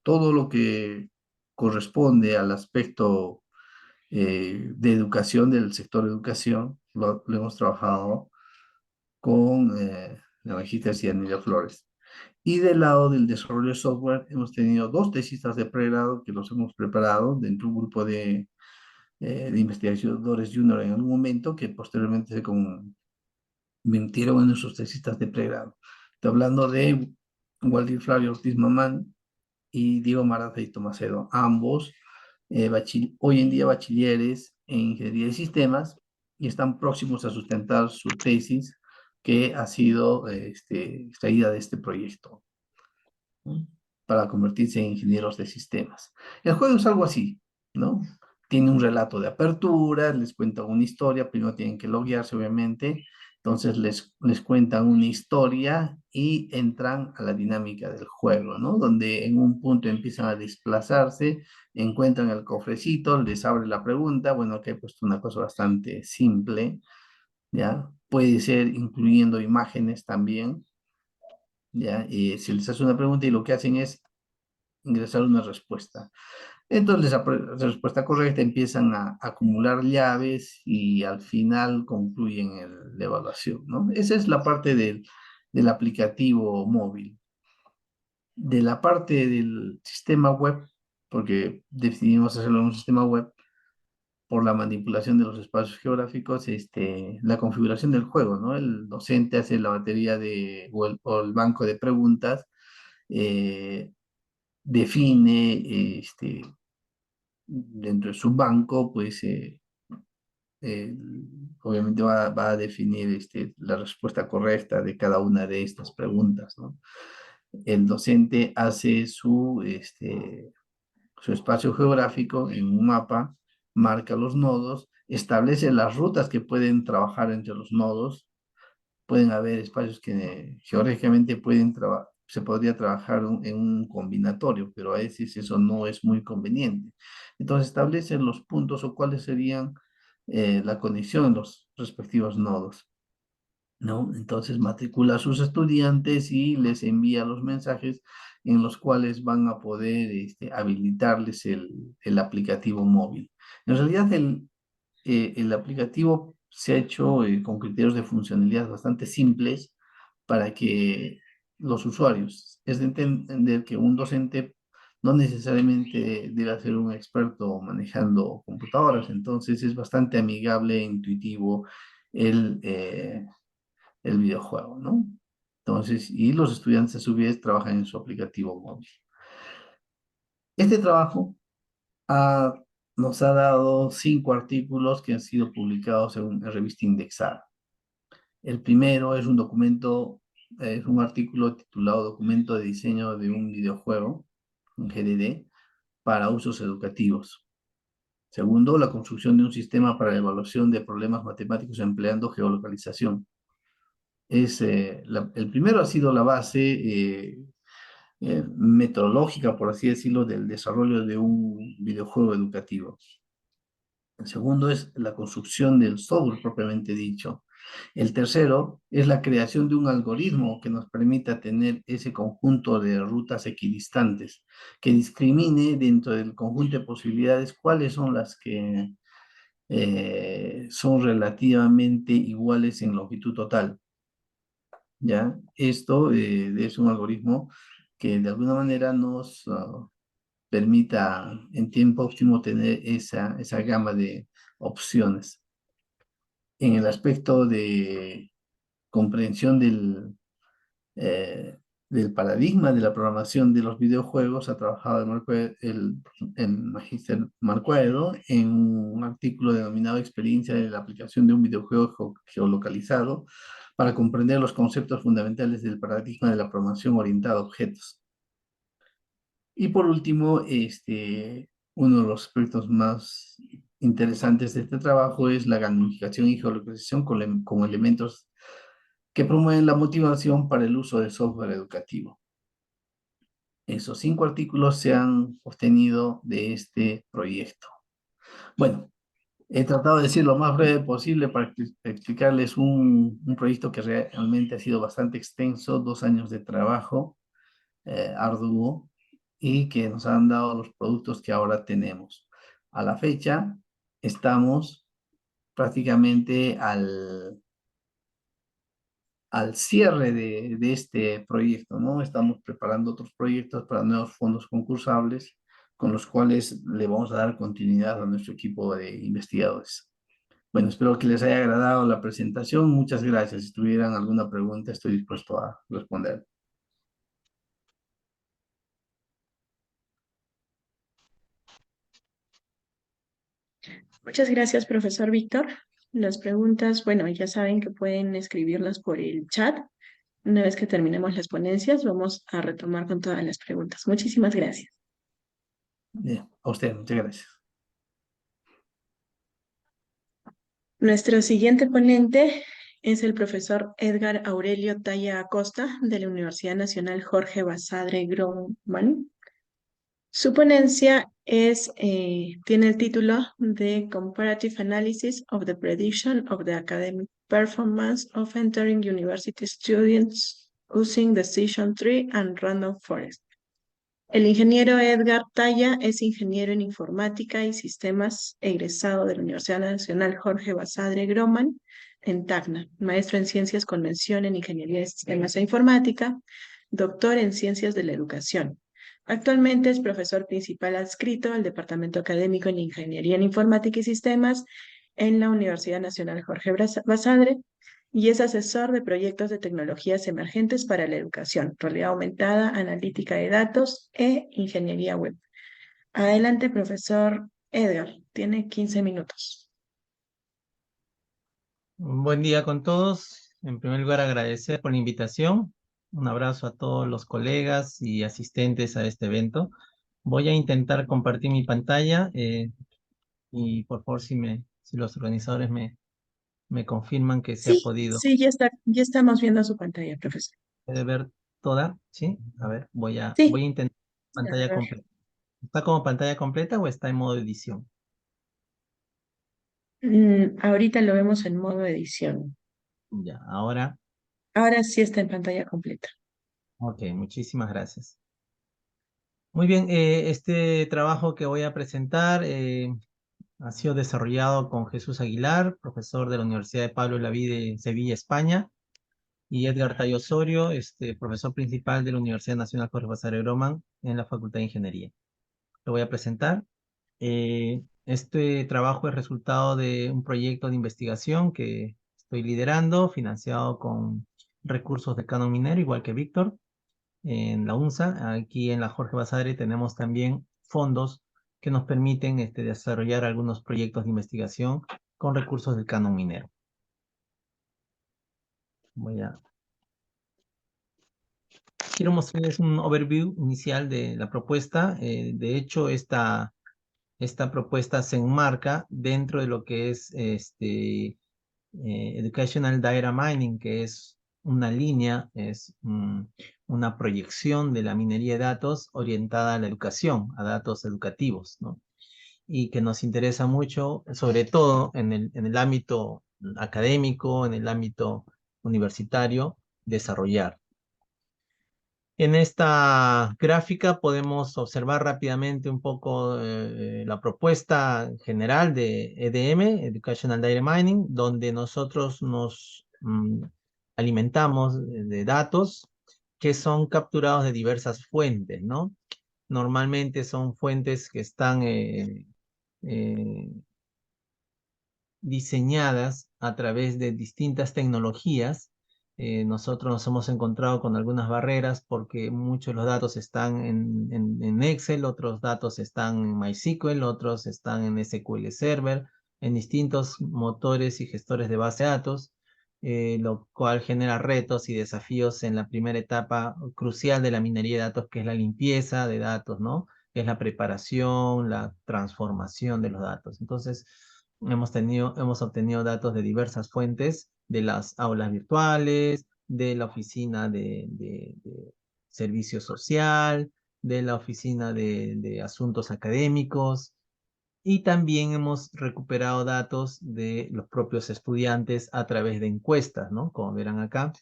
Todo lo que corresponde al aspecto de educación, del sector educación, lo hemos trabajado con la magíster Cianilla Flores. Y del lado del desarrollo de software, hemos tenido dos tesistas de pregrado que los hemos preparado dentro de un grupo de investigadores junior en algún momento, que posteriormente se convirtieron en nuestros tesistas de pregrado. Estoy hablando de Waldir Flavio Ortiz Mamán y Diego Maraza y Tomacedo, ambos hoy en día bachilleres en ingeniería de sistemas, y están próximos a sustentar su tesis que ha sido extraída de este proyecto, ¿no? Para convertirse en ingenieros de sistemas. El juego es algo así, ¿no? Tiene un relato de apertura, les cuenta una historia, primero tienen que loguearse, obviamente, entonces les cuentan una historia y entran a la dinámica del juego, ¿no? Donde en un punto empiezan a desplazarse, encuentran el cofrecito, les abre la pregunta, bueno, aquí he puesto una cosa bastante simple, ¿ya? Puede ser incluyendo imágenes también, ¿ya? Y se les hace una pregunta y lo que hacen es ingresar una respuesta. Entonces, la respuesta correcta empiezan a acumular llaves y al final concluyen la evaluación, ¿no? Esa es la parte del aplicativo móvil. De la parte del sistema web, porque decidimos hacerlo en un sistema web por la manipulación de los espacios geográficos, la configuración del juego, ¿no? El docente hace la batería o el banco de preguntas, eh, define dentro de su banco, pues eh, obviamente va a definir la respuesta correcta de cada una de estas preguntas, ¿no? El docente hace su espacio geográfico en un mapa, marca los nodos, establece las rutas que pueden trabajar entre los nodos. Pueden haber espacios que geográficamente se podría trabajar en un combinatorio, pero a veces eso no es muy conveniente. Entonces establecen los puntos o cuáles serían la conexión en los respectivos nodos, ¿no? Entonces matricula a sus estudiantes y les envía los mensajes en los cuales van a poder habilitarles el aplicativo móvil. En realidad el aplicativo se ha hecho con criterios de funcionalidad bastante simples para que los usuarios, es de entender que un docente no necesariamente debe ser un experto manejando computadoras, entonces es bastante amigable e intuitivo el, eh, el videojuego, ¿no? Entonces, y los estudiantes a su vez trabajan en su aplicativo móvil. Este trabajo ha- nos ha dado 5 artículos que han sido publicados en revista indexada. El primero es un documento, es un artículo titulado Documento de diseño de un videojuego, un GDD, para usos educativos. Segundo, la construcción de un sistema para la evaluación de problemas matemáticos empleando geolocalización. El primero ha sido la base metodológica, por así decirlo, del desarrollo de un videojuego educativo. El segundo es la construcción del software propiamente dicho. El tercero es la creación de un algoritmo que nos permita tener ese conjunto de rutas equidistantes, que discrimine dentro del conjunto de posibilidades cuáles son las que son relativamente iguales en longitud total. ¿Ya? Esto es un algoritmo que de alguna manera nos permita en tiempo óptimo tener esa gama de opciones. En el aspecto de comprensión del paradigma de la programación de los videojuegos, ha trabajado el magíster Marco Aedo en un artículo denominado Experiencia de la aplicación de un videojuego geolocalizado para comprender los conceptos fundamentales del paradigma de la programación orientada a objetos. Y por último, uno de los aspectos más interesantes de este trabajo es la gamificación y geolocalización como elementos que promueven la motivación para el uso de software educativo. Esos 5 artículos se han obtenido de este proyecto. Bueno, he tratado de decir lo más breve posible para explicarles un proyecto que realmente ha sido bastante extenso, 2 años de trabajo arduo y que nos han dado los productos que ahora tenemos. A la fecha estamos prácticamente al cierre de este proyecto, ¿no? Estamos preparando otros proyectos para nuevos fondos concursables con los cuales le vamos a dar continuidad a nuestro equipo de investigadores. Bueno, espero que les haya agradado la presentación. Muchas gracias. Si tuvieran alguna pregunta, estoy dispuesto a responder. Muchas gracias, profesor Víctor. Las preguntas, bueno, ya saben que pueden escribirlas por el chat. Una vez que terminemos las ponencias, vamos a retomar con todas las preguntas. Muchísimas gracias. Bien, a usted, muchas gracias. Nuestro siguiente ponente es el profesor Edgar Aurelio Talla Acosta de la Universidad Nacional Jorge Basadre Groman. Su ponencia tiene el título de Comparative Analysis of the Prediction of the Academic Performance of Entering University Students Using Decision Tree and Random Forest. El ingeniero Edgar Talla es ingeniero en informática y sistemas egresado de la Universidad Nacional Jorge Basadre Groman en Tacna, maestro en ciencias con mención en ingeniería de sistemas e informática, doctor en ciencias de la educación. Actualmente es profesor principal adscrito al Departamento Académico en Ingeniería en Informática y Sistemas en la Universidad Nacional Jorge Basadre y es asesor de proyectos de tecnologías emergentes para la educación, realidad aumentada, analítica de datos e ingeniería web. Adelante, profesor Edgar, tiene 15 minutos. Un buen día con todos. En primer lugar, agradecer por la invitación. Un abrazo a todos los colegas y asistentes a este evento. Voy a intentar compartir mi pantalla y por favor si los organizadores me confirman que se ha Sí, podido. sí, ya estamos viendo su pantalla, profesor. ¿Puede ver toda? ¿Sí? A ver, voy a Sí. intentar pantalla completa. ¿Está como pantalla completa o está en modo edición? Ahorita lo vemos en modo edición. Ya, ahora, Ahora sí está en pantalla completa. ok, muchísimas gracias. Muy bien, este trabajo que voy a presentar ha sido desarrollado con Jesús Aguilar, profesor de la Universidad de Pablo Olavide de Sevilla, España, y Edgar Tallo Osorio, profesor principal de la Universidad Nacional Jorge Basadre Groman en la Facultad de Ingeniería. Lo voy a presentar. Este trabajo es resultado de un proyecto de investigación que estoy liderando, financiado con recursos del canon minero, igual que Víctor, en la UNSA. Aquí en la Jorge Basadre tenemos también fondos que nos permiten desarrollar algunos proyectos de investigación con recursos del canon minero. Quiero mostrarles un overview inicial de la propuesta. De hecho, esta propuesta se enmarca dentro de lo que es Educational Data Mining, que es una línea, una proyección de la minería de datos orientada a la educación, a datos educativos, ¿no? Y que nos interesa mucho, sobre todo en el ámbito académico, en el ámbito universitario, desarrollar. En esta gráfica podemos observar rápidamente un poco la propuesta general de EDM, Educational Data Mining, donde nosotros nos alimentamos de datos que son capturados de diversas fuentes, ¿no? Normalmente son fuentes que están diseñadas a través de distintas tecnologías. Nosotros nos hemos encontrado con algunas barreras porque muchos de los datos están en Excel, otros datos están en MySQL, otros están en SQL Server, en distintos motores y gestores de base de datos, lo cual genera retos y desafíos en la primera etapa crucial de la minería de datos, que es la limpieza de datos, ¿no? Que es la preparación, la transformación de los datos. Entonces, hemos obtenido datos de diversas fuentes, de las aulas virtuales, de la oficina de servicio social, de la oficina de asuntos académicos, y también hemos recuperado datos de los propios estudiantes a través de encuestas, ¿no? Como verán acá,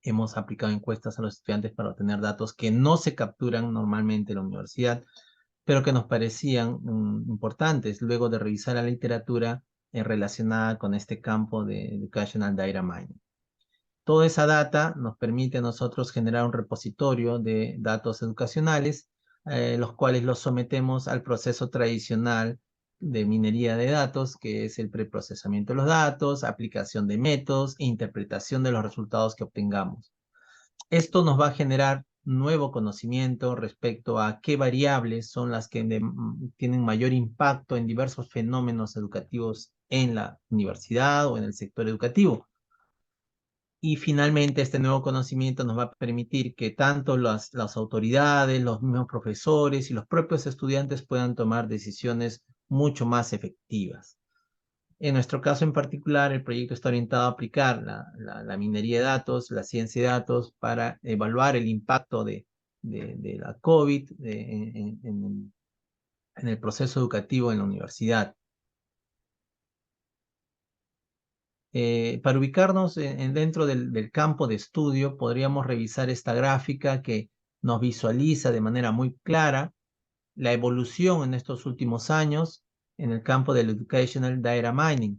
hemos aplicado encuestas a los estudiantes para obtener datos que no se capturan normalmente en la universidad, pero que nos parecían importantes luego de revisar la literatura relacionada con este campo de Educational Data Mining. Toda esa data nos permite a nosotros generar un repositorio de datos educacionales, los cuales los sometemos al proceso tradicional de minería de datos, que es el preprocesamiento de los datos, aplicación de métodos e interpretación de los resultados que obtengamos. Esto nos va a generar nuevo conocimiento respecto a qué variables son las que tienen mayor impacto en diversos fenómenos educativos en la universidad o en el sector educativo. Y finalmente este nuevo conocimiento nos va a permitir que tanto las autoridades, los mismos profesores y los propios estudiantes puedan tomar decisiones mucho más efectivas. En nuestro caso en particular, el proyecto está orientado a aplicar la minería de datos, la ciencia de datos, para evaluar el impacto de la COVID en el proceso educativo en la universidad. Para ubicarnos dentro del campo de estudio, podríamos revisar esta gráfica que nos visualiza de manera muy clara la evolución en estos últimos años en el campo del Educational Data Mining.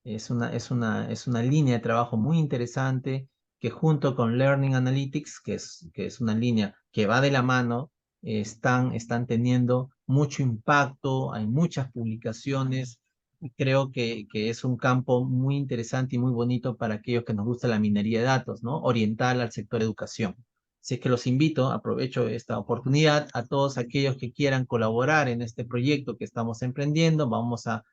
Es una línea de trabajo muy interesante que, junto con Learning Analytics, que es una línea que va de la mano, están teniendo mucho impacto, hay muchas publicaciones, y creo que es un campo muy interesante y muy bonito para aquellos que nos gusta la minería de datos, ¿no? Oriental al sector educación. Así es que los invito, aprovecho esta oportunidad, a todos aquellos que quieran colaborar en este proyecto que estamos emprendiendo. Vamos a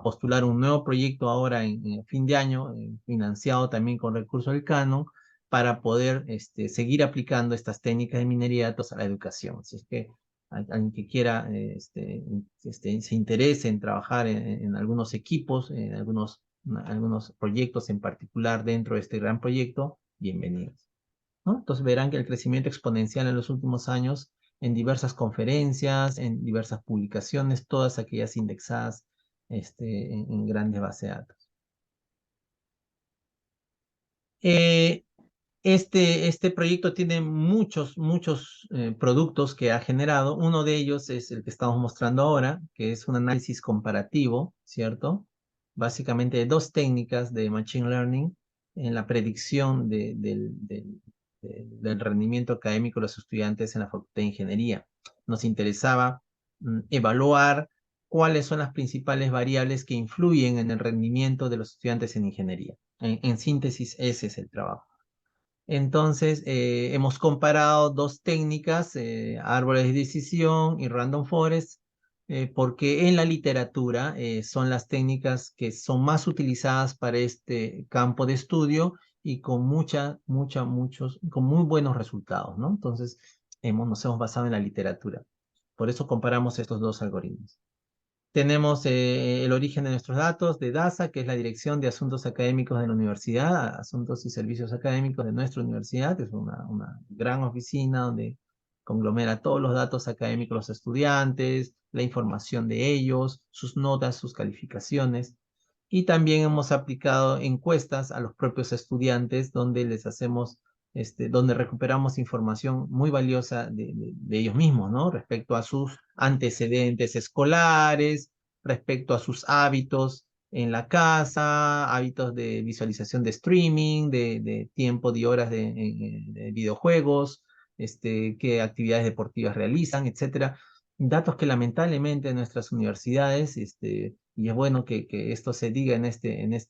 postular un nuevo proyecto ahora en fin de año, financiado también con recursos del Canon, para poder seguir aplicando estas técnicas de minería de datos a la educación. Así es que alguien que quiera, se interese en trabajar en algunos equipos, en algunos proyectos en particular dentro de este gran proyecto, bienvenidos, ¿no? Entonces verán que el crecimiento exponencial en los últimos años, en diversas conferencias, en diversas publicaciones, todas aquellas indexadas en grandes bases de datos. Este proyecto tiene muchos productos que ha generado. Uno de ellos es el que estamos mostrando ahora, que es un análisis comparativo, ¿cierto? Básicamente dos técnicas de Machine Learning en la predicción del rendimiento académico de los estudiantes en la Facultad de Ingeniería. Nos interesaba evaluar cuáles son las principales variables que influyen en el rendimiento de los estudiantes en ingeniería. En síntesis, ese es el trabajo. Entonces, hemos comparado dos técnicas, árboles de decisión y random forest, porque en la literatura son las técnicas que son más utilizadas para este campo de estudio y con con muy buenos resultados, ¿no? Entonces, nos hemos basado en la literatura. Por eso comparamos estos dos algoritmos. Tenemos el origen de nuestros datos de DASA, que es la Dirección de Asuntos Académicos de la Universidad, Asuntos y Servicios Académicos de nuestra universidad, que es una gran oficina donde conglomera todos los datos académicos de los estudiantes, la información de ellos, sus notas, sus calificaciones. Y también hemos aplicado encuestas a los propios estudiantes donde les hacemos, donde recuperamos información muy valiosa de ellos mismos, ¿no? Respecto a sus antecedentes escolares, respecto a sus hábitos en la casa, hábitos de visualización de streaming, de tiempo de horas de videojuegos, qué actividades deportivas realizan, etcétera. Datos que lamentablemente en nuestras universidades, y es bueno que esto se diga en este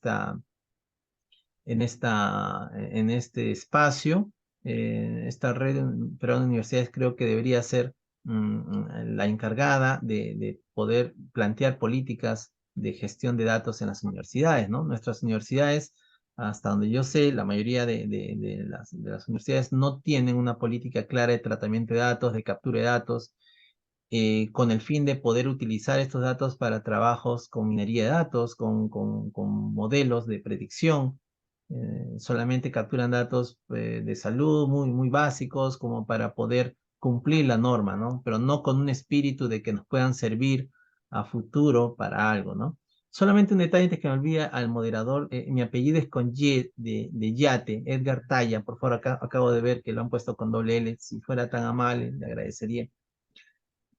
espacio, esta red peruana de universidades creo que debería ser la encargada de poder plantear políticas de gestión de datos en las universidades, ¿no? Nuestras universidades, hasta donde yo sé, la mayoría de las universidades no tienen una política clara de tratamiento de datos, de captura de datos, con el fin de poder utilizar estos datos para trabajos con minería de datos, con modelos de predicción. Solamente capturan datos de salud muy básicos como para poder cumplir la norma, ¿no? Pero no con un espíritu de que nos puedan servir a futuro para algo, ¿no? Solamente un detalle antes que me olvide al moderador, mi apellido es con Y de yate, Edgar Talla, por favor, acabo de ver que lo han puesto con doble L, si fuera tan amable, le agradecería.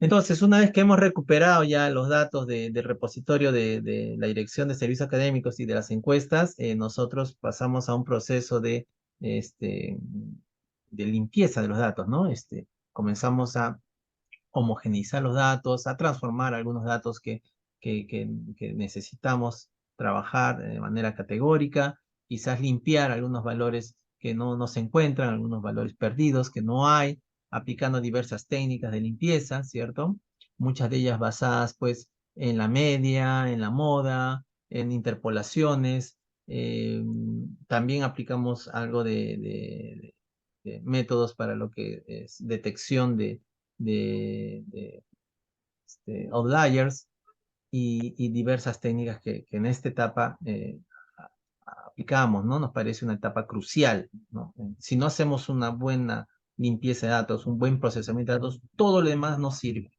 Entonces, una vez que hemos recuperado ya los datos del repositorio de la Dirección de Servicios Académicos y de las encuestas, nosotros pasamos a un proceso este, de limpieza de los datos, ¿no? Comenzamos a homogeneizar los datos, a transformar algunos datos que necesitamos trabajar de manera categórica, quizás limpiar algunos valores que no se encuentran, algunos valores perdidos que no hay, aplicando diversas técnicas de limpieza, ¿cierto? Muchas de ellas basadas, pues, en la media, en la moda, en interpolaciones. También aplicamos algo de métodos para lo que es detección de outliers y diversas técnicas que en esta etapa aplicamos, ¿no? Nos parece una etapa crucial, ¿no? Si no hacemos una buena limpieza de datos, un buen procesamiento de datos, todo lo demás no sirve.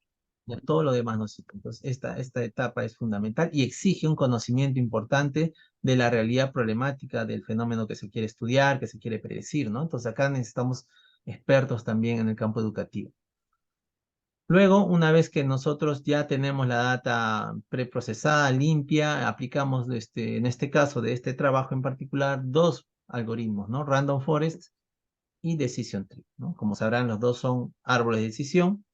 Ya todo lo demás no sirve. Entonces, esta etapa es fundamental y exige un conocimiento importante de la realidad problemática del fenómeno que se quiere estudiar, que se quiere predecir, ¿no? Entonces, acá necesitamos expertos también en el campo educativo. Luego, una vez que nosotros ya tenemos la data preprocesada, limpia, aplicamos en este caso de este trabajo en particular dos algoritmos, ¿no? Random Forest y Decision Tree, ¿no? Como sabrán, los dos son árboles de decisión,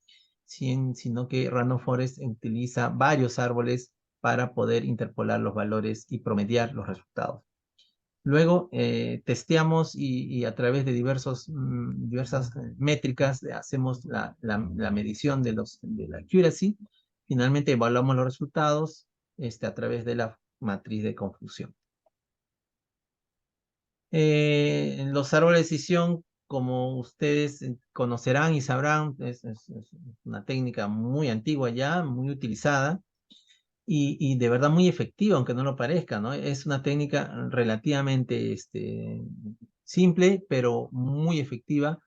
sino que Random Forest utiliza varios árboles para poder interpolar los valores y promediar los resultados. Luego testeamos y a través de diversas métricas hacemos la medición de la accuracy. Finalmente evaluamos los resultados a través de la matriz de confusión. Los árboles de decisión, como ustedes conocerán y sabrán, es una técnica muy antigua ya, muy utilizada. Y de verdad muy efectiva, aunque no lo parezca, ¿no? Es una técnica relativamente simple, pero muy efectiva.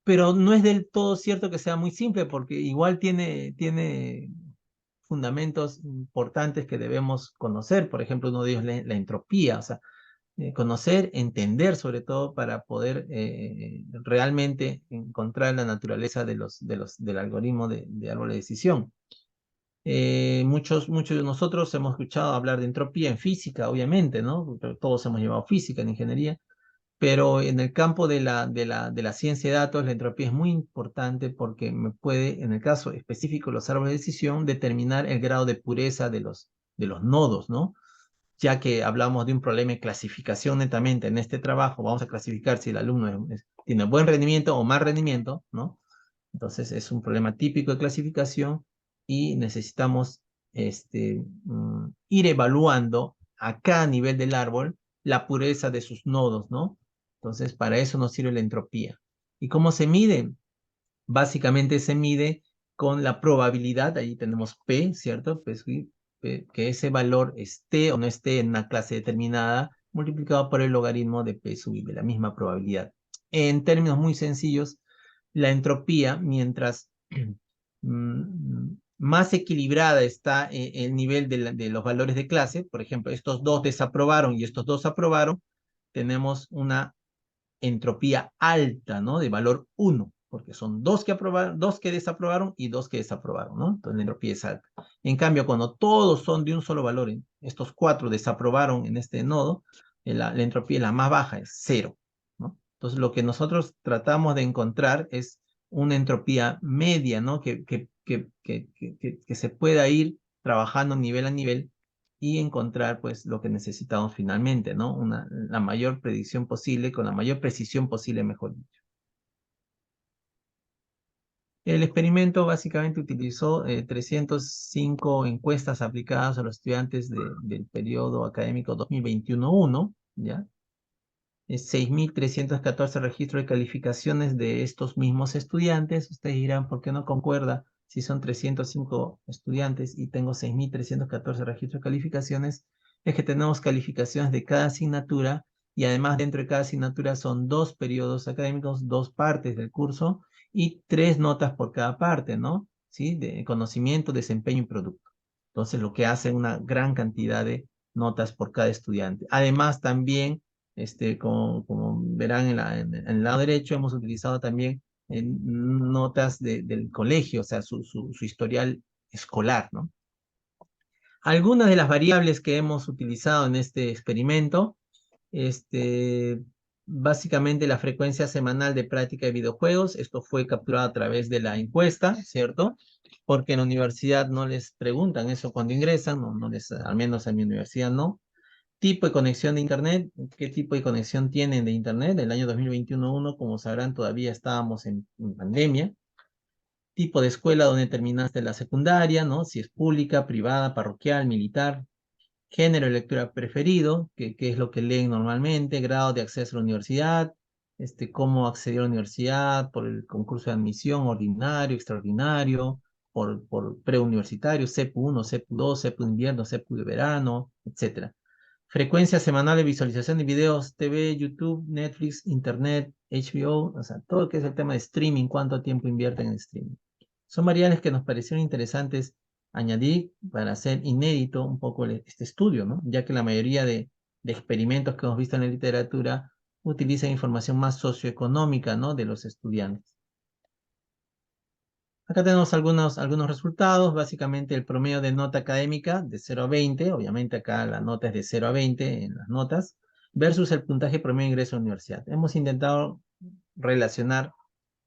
Pero no es del todo cierto que sea muy simple, porque igual tiene fundamentos importantes que debemos conocer. Por ejemplo, uno de ellos es la entropía, o sea, conocer, entender sobre todo para poder realmente encontrar la naturaleza del algoritmo de árbol de decisión. Muchos de nosotros hemos escuchado hablar de entropía en física, obviamente, ¿no? Todos hemos llevado física en ingeniería, pero en el campo de la ciencia de datos, la entropía es muy importante porque me puede, en el caso específico de los árboles de decisión, determinar el grado de pureza de los nodos, ¿no? ya que hablamos de un problema de clasificación netamente en este trabajo, vamos a clasificar si el alumno tiene buen rendimiento o mal rendimiento, ¿no? Entonces es un problema típico de clasificación y necesitamos ir evaluando a cada nivel del árbol la pureza de sus nodos, ¿no? Entonces para eso nos sirve la entropía. ¿Y cómo se mide? Básicamente se mide con la probabilidad, ahí tenemos P, ¿cierto? Pues, que ese valor esté o no esté en una clase determinada, multiplicado por el logaritmo de P sub I, de la misma probabilidad. En términos muy sencillos, la entropía, mientras más equilibrada está el nivel de los valores de clase, por ejemplo, estos dos desaprobaron y estos dos aprobaron, tenemos una entropía alta, ¿no? De valor 1, porque son dos que aprobaron, dos que desaprobaron y dos que desaprobaron, ¿no? Entonces la entropía es alta. En cambio, cuando todos son de un solo valor, estos 4 desaprobaron en este nodo, la entropía la más baja es 0, ¿no? Entonces lo que nosotros tratamos de encontrar es una entropía media, ¿no? Que se pueda ir trabajando nivel a nivel y encontrar pues lo que necesitamos finalmente, ¿no? La mayor predicción posible, con la mayor precisión posible, mejor dicho. El experimento básicamente utilizó 305 encuestas aplicadas a los estudiantes del periodo académico 2021-1, ¿ya? 6.314 registros de calificaciones de estos mismos estudiantes. Ustedes dirán, ¿por qué no concuerda si son 305 estudiantes y tengo 6.314 registros de calificaciones? Es que tenemos calificaciones de cada asignatura y además dentro de cada asignatura son 2 periodos académicos, 2 partes del curso y 3 notas por cada parte, ¿no? ¿Sí? De conocimiento, desempeño y producto. Entonces, lo que hace una gran cantidad de notas por cada estudiante. Además, también como verán en el lado derecho, hemos utilizado también notas del colegio, o sea, su historial escolar, ¿no? Algunas de las variables que hemos utilizado en este experimento, básicamente la frecuencia semanal de práctica de videojuegos, esto fue capturado a través de la encuesta, ¿cierto? Porque en la universidad no les preguntan eso cuando ingresan, al menos en mi universidad no. Tipo de conexión de Internet, ¿qué tipo de conexión tienen de Internet? El año 2021-1, como sabrán, todavía estábamos en pandemia. Tipo de escuela donde terminaste la secundaria, ¿no? Si es pública, privada, parroquial, militar. Género de lectura preferido, qué es lo que leen normalmente. Grado de acceso a la universidad, cómo accedió a la universidad por el concurso de admisión ordinario, extraordinario, por preuniversitario, CEPU 1, CEPU 2, CEPU de invierno, CEPU de verano, etc. Frecuencia semanal de visualización de videos, TV, YouTube, Netflix, Internet, HBO, o sea, todo lo que es el tema de streaming, cuánto tiempo invierten en streaming. Son variables que nos parecieron interesantes añadir para hacer inédito un poco este estudio, ¿no? Ya que la mayoría de experimentos que hemos visto en la literatura utilizan información más socioeconómica, ¿no? De los estudiantes. Acá tenemos algunos resultados, básicamente el promedio de nota académica de 0 a 20, obviamente acá la nota es de 0 a 20 en las notas, versus el puntaje promedio de ingreso a la universidad. Hemos intentado relacionar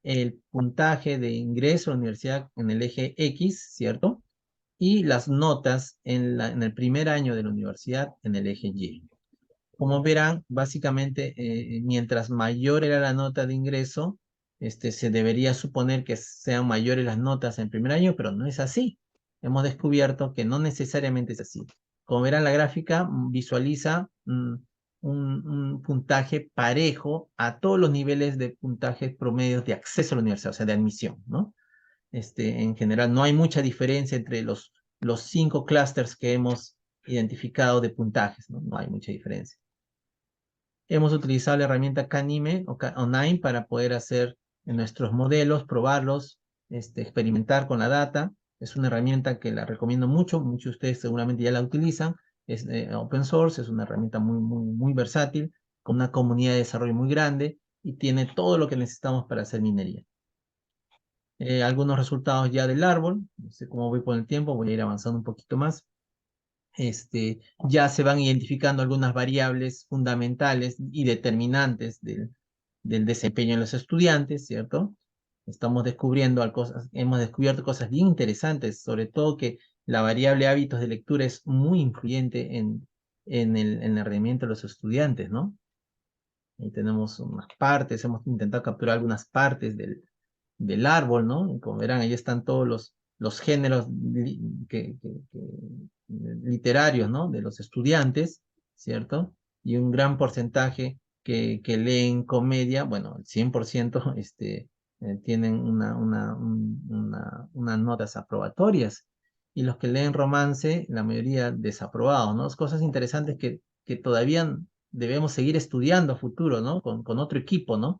el puntaje de ingreso a la universidad en el eje X, ¿cierto? Y las notas en el primer año de la universidad en el eje Y. Como verán, básicamente, mientras mayor era la nota de ingreso, se debería suponer que sean mayores las notas en primer año, pero no es así. Hemos descubierto que no necesariamente es así. Como verán, la gráfica visualiza un puntaje parejo a todos los niveles de puntajes promedios de acceso a la universidad, o sea, de admisión, ¿no? En general, no hay mucha diferencia entre los 5 clústeres que hemos identificado de puntajes, ¿no? No hay mucha diferencia. Hemos utilizado la herramienta Canime o Nine para poder hacer nuestros modelos, probarlos, experimentar con la data. Es una herramienta que la recomiendo mucho, muchos de ustedes seguramente ya la utilizan. Es open source, es una herramienta muy versátil, con una comunidad de desarrollo muy grande y tiene todo lo que necesitamos para hacer minería. Algunos resultados ya del árbol, no sé cómo voy con el tiempo, voy a ir avanzando un poquito más. Ya se van identificando algunas variables fundamentales y determinantes del desempeño de los estudiantes, ¿cierto? Hemos descubierto cosas bien interesantes, sobre todo que la variable hábitos de lectura es muy influyente en en el rendimiento de los estudiantes, ¿no? Ahí tenemos unas partes, hemos intentado capturar algunas partes del árbol, ¿no? Y como verán, ahí están todos los géneros literarios, ¿no? De los estudiantes, ¿cierto? Y un gran porcentaje que leen comedia, bueno, el 100% tienen unas notas aprobatorias. Y los que leen romance, la mayoría desaprobados, ¿no? Cosas interesantes que todavía debemos seguir estudiando a futuro, ¿no? Con otro equipo, ¿no?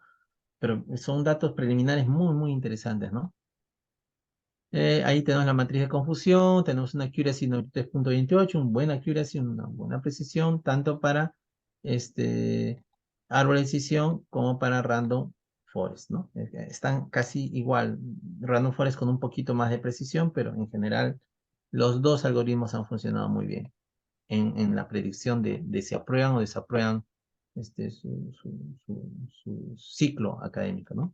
Pero son datos preliminares muy, muy interesantes, ¿no? Ahí tenemos la matriz de confusión, tenemos una accuracy 93.28, un buen accuracy, una buena precisión, tanto para árbol de decisión como para random forest, ¿no? Están casi igual, random forest con un poquito más de precisión, pero en general los dos algoritmos han funcionado muy bien en la predicción de si aprueban o desaprueban su ciclo académico, ¿no?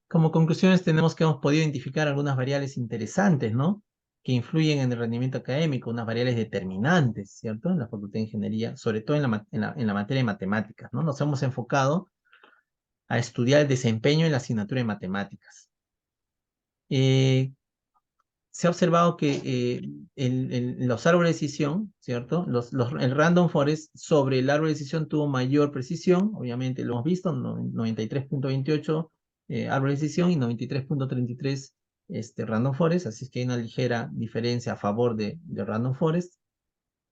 Como conclusiones tenemos que hemos podido identificar algunas variables interesantes, ¿no? Que influyen en el rendimiento académico, unas variables determinantes, ¿cierto? En la Facultad de Ingeniería, sobre todo en la materia de matemáticas, ¿no? Nos hemos enfocado a estudiar el desempeño en la asignatura de matemáticas. Se ha observado que los árboles de decisión, ¿cierto? El random forest sobre el árbol de decisión tuvo mayor precisión, obviamente lo hemos visto, 93.28 árbol de decisión y 93.33 random forest, así es que hay una ligera diferencia a favor de random forest.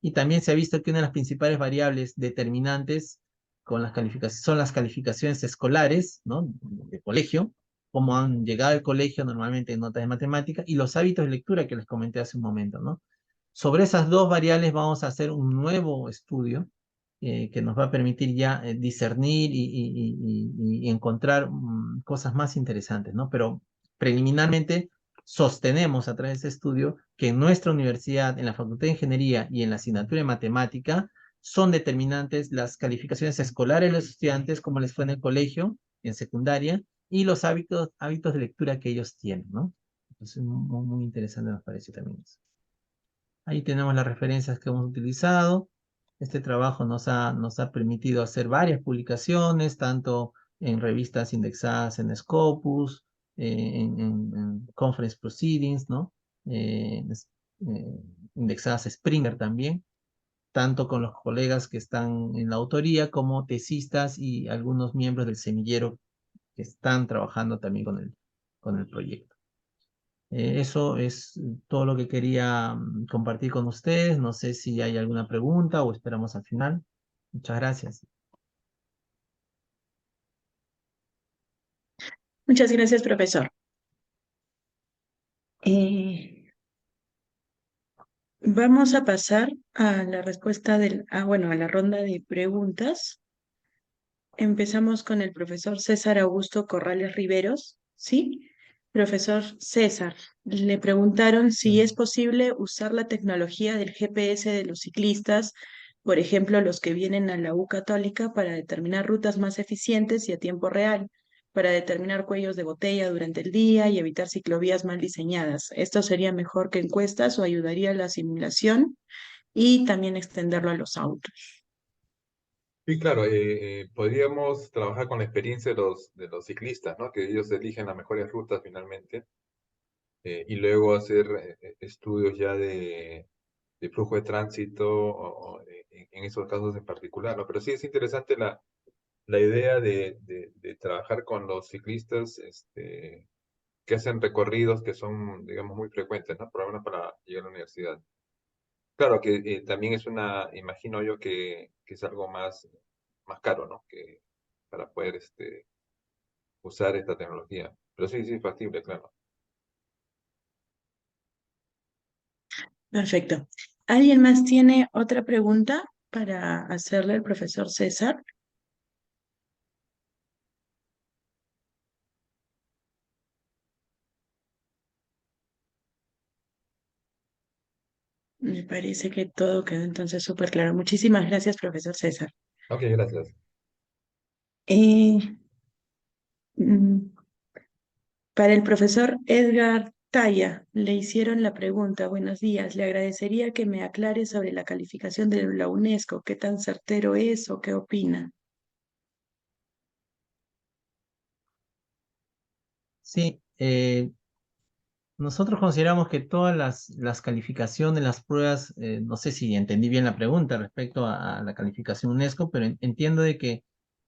Y también se ha visto que una de las principales variables determinantes son las calificaciones escolares, ¿no? De colegio, cómo han llegado al colegio normalmente en notas de matemática, y los hábitos de lectura que les comenté hace un momento, ¿no? Sobre esas dos variables vamos a hacer un nuevo estudio que nos va a permitir ya discernir y encontrar cosas más interesantes, ¿no? Pero preliminarmente sostenemos a través de ese estudio que en nuestra universidad, en la Facultad de Ingeniería y en la asignatura de Matemática, son determinantes las calificaciones escolares de los estudiantes, como les fue en el colegio, en secundaria, y los hábitos de lectura que ellos tienen, ¿no? Entonces, muy, muy interesante nos parece también eso. Ahí tenemos las referencias que hemos utilizado. Este trabajo nos ha permitido hacer varias publicaciones, tanto en revistas indexadas en Scopus, en Conference Proceedings, ¿no? Indexadas a Springer también, tanto con los colegas que están en la autoría como tesistas y algunos miembros del semillero que están trabajando también con el proyecto. Eso es todo lo que quería compartir con ustedes. No sé si hay alguna pregunta o esperamos al final. Muchas gracias. Muchas gracias, profesor. Vamos a pasar a la respuesta bueno, a la ronda de preguntas. Empezamos con el profesor César Augusto Corrales Riveros, ¿sí? Profesor César, le preguntaron si es posible usar la tecnología del GPS de los ciclistas, por ejemplo, los que vienen a la U Católica, para determinar rutas más eficientes y a tiempo real, para determinar cuellos de botella durante el día y evitar ciclovías mal diseñadas. ¿Esto sería mejor que encuestas o ayudaría a la simulación y también extenderlo a los autos? Sí, claro, podríamos trabajar con la experiencia de los ciclistas, ¿no? Que ellos eligen las mejores rutas finalmente, y luego hacer estudios ya de flujo de tránsito en esos casos en particular, ¿no? Pero sí es interesante la idea de trabajar con los ciclistas que hacen recorridos que son, digamos, muy frecuentes, ¿no? Por lo menos para llegar a la universidad. Claro que también imagino yo que es algo más caro, ¿no? Que para poder usar esta tecnología. Pero sí, sí, es factible, claro. Perfecto. ¿Alguien más tiene otra pregunta para hacerle al profesor César? Me parece que todo quedó entonces súper claro. Muchísimas gracias, profesor César. Ok, gracias. Eh, mm, para el profesor Edgar Taya, le hicieron la pregunta, buenos días, le agradecería que me aclare sobre la calificación de la UNESCO, qué tan certero es o qué opina. Sí, nosotros consideramos que todas las calificaciones, las pruebas, no sé si entendí bien la pregunta respecto a la calificación UNESCO, pero entiendo de que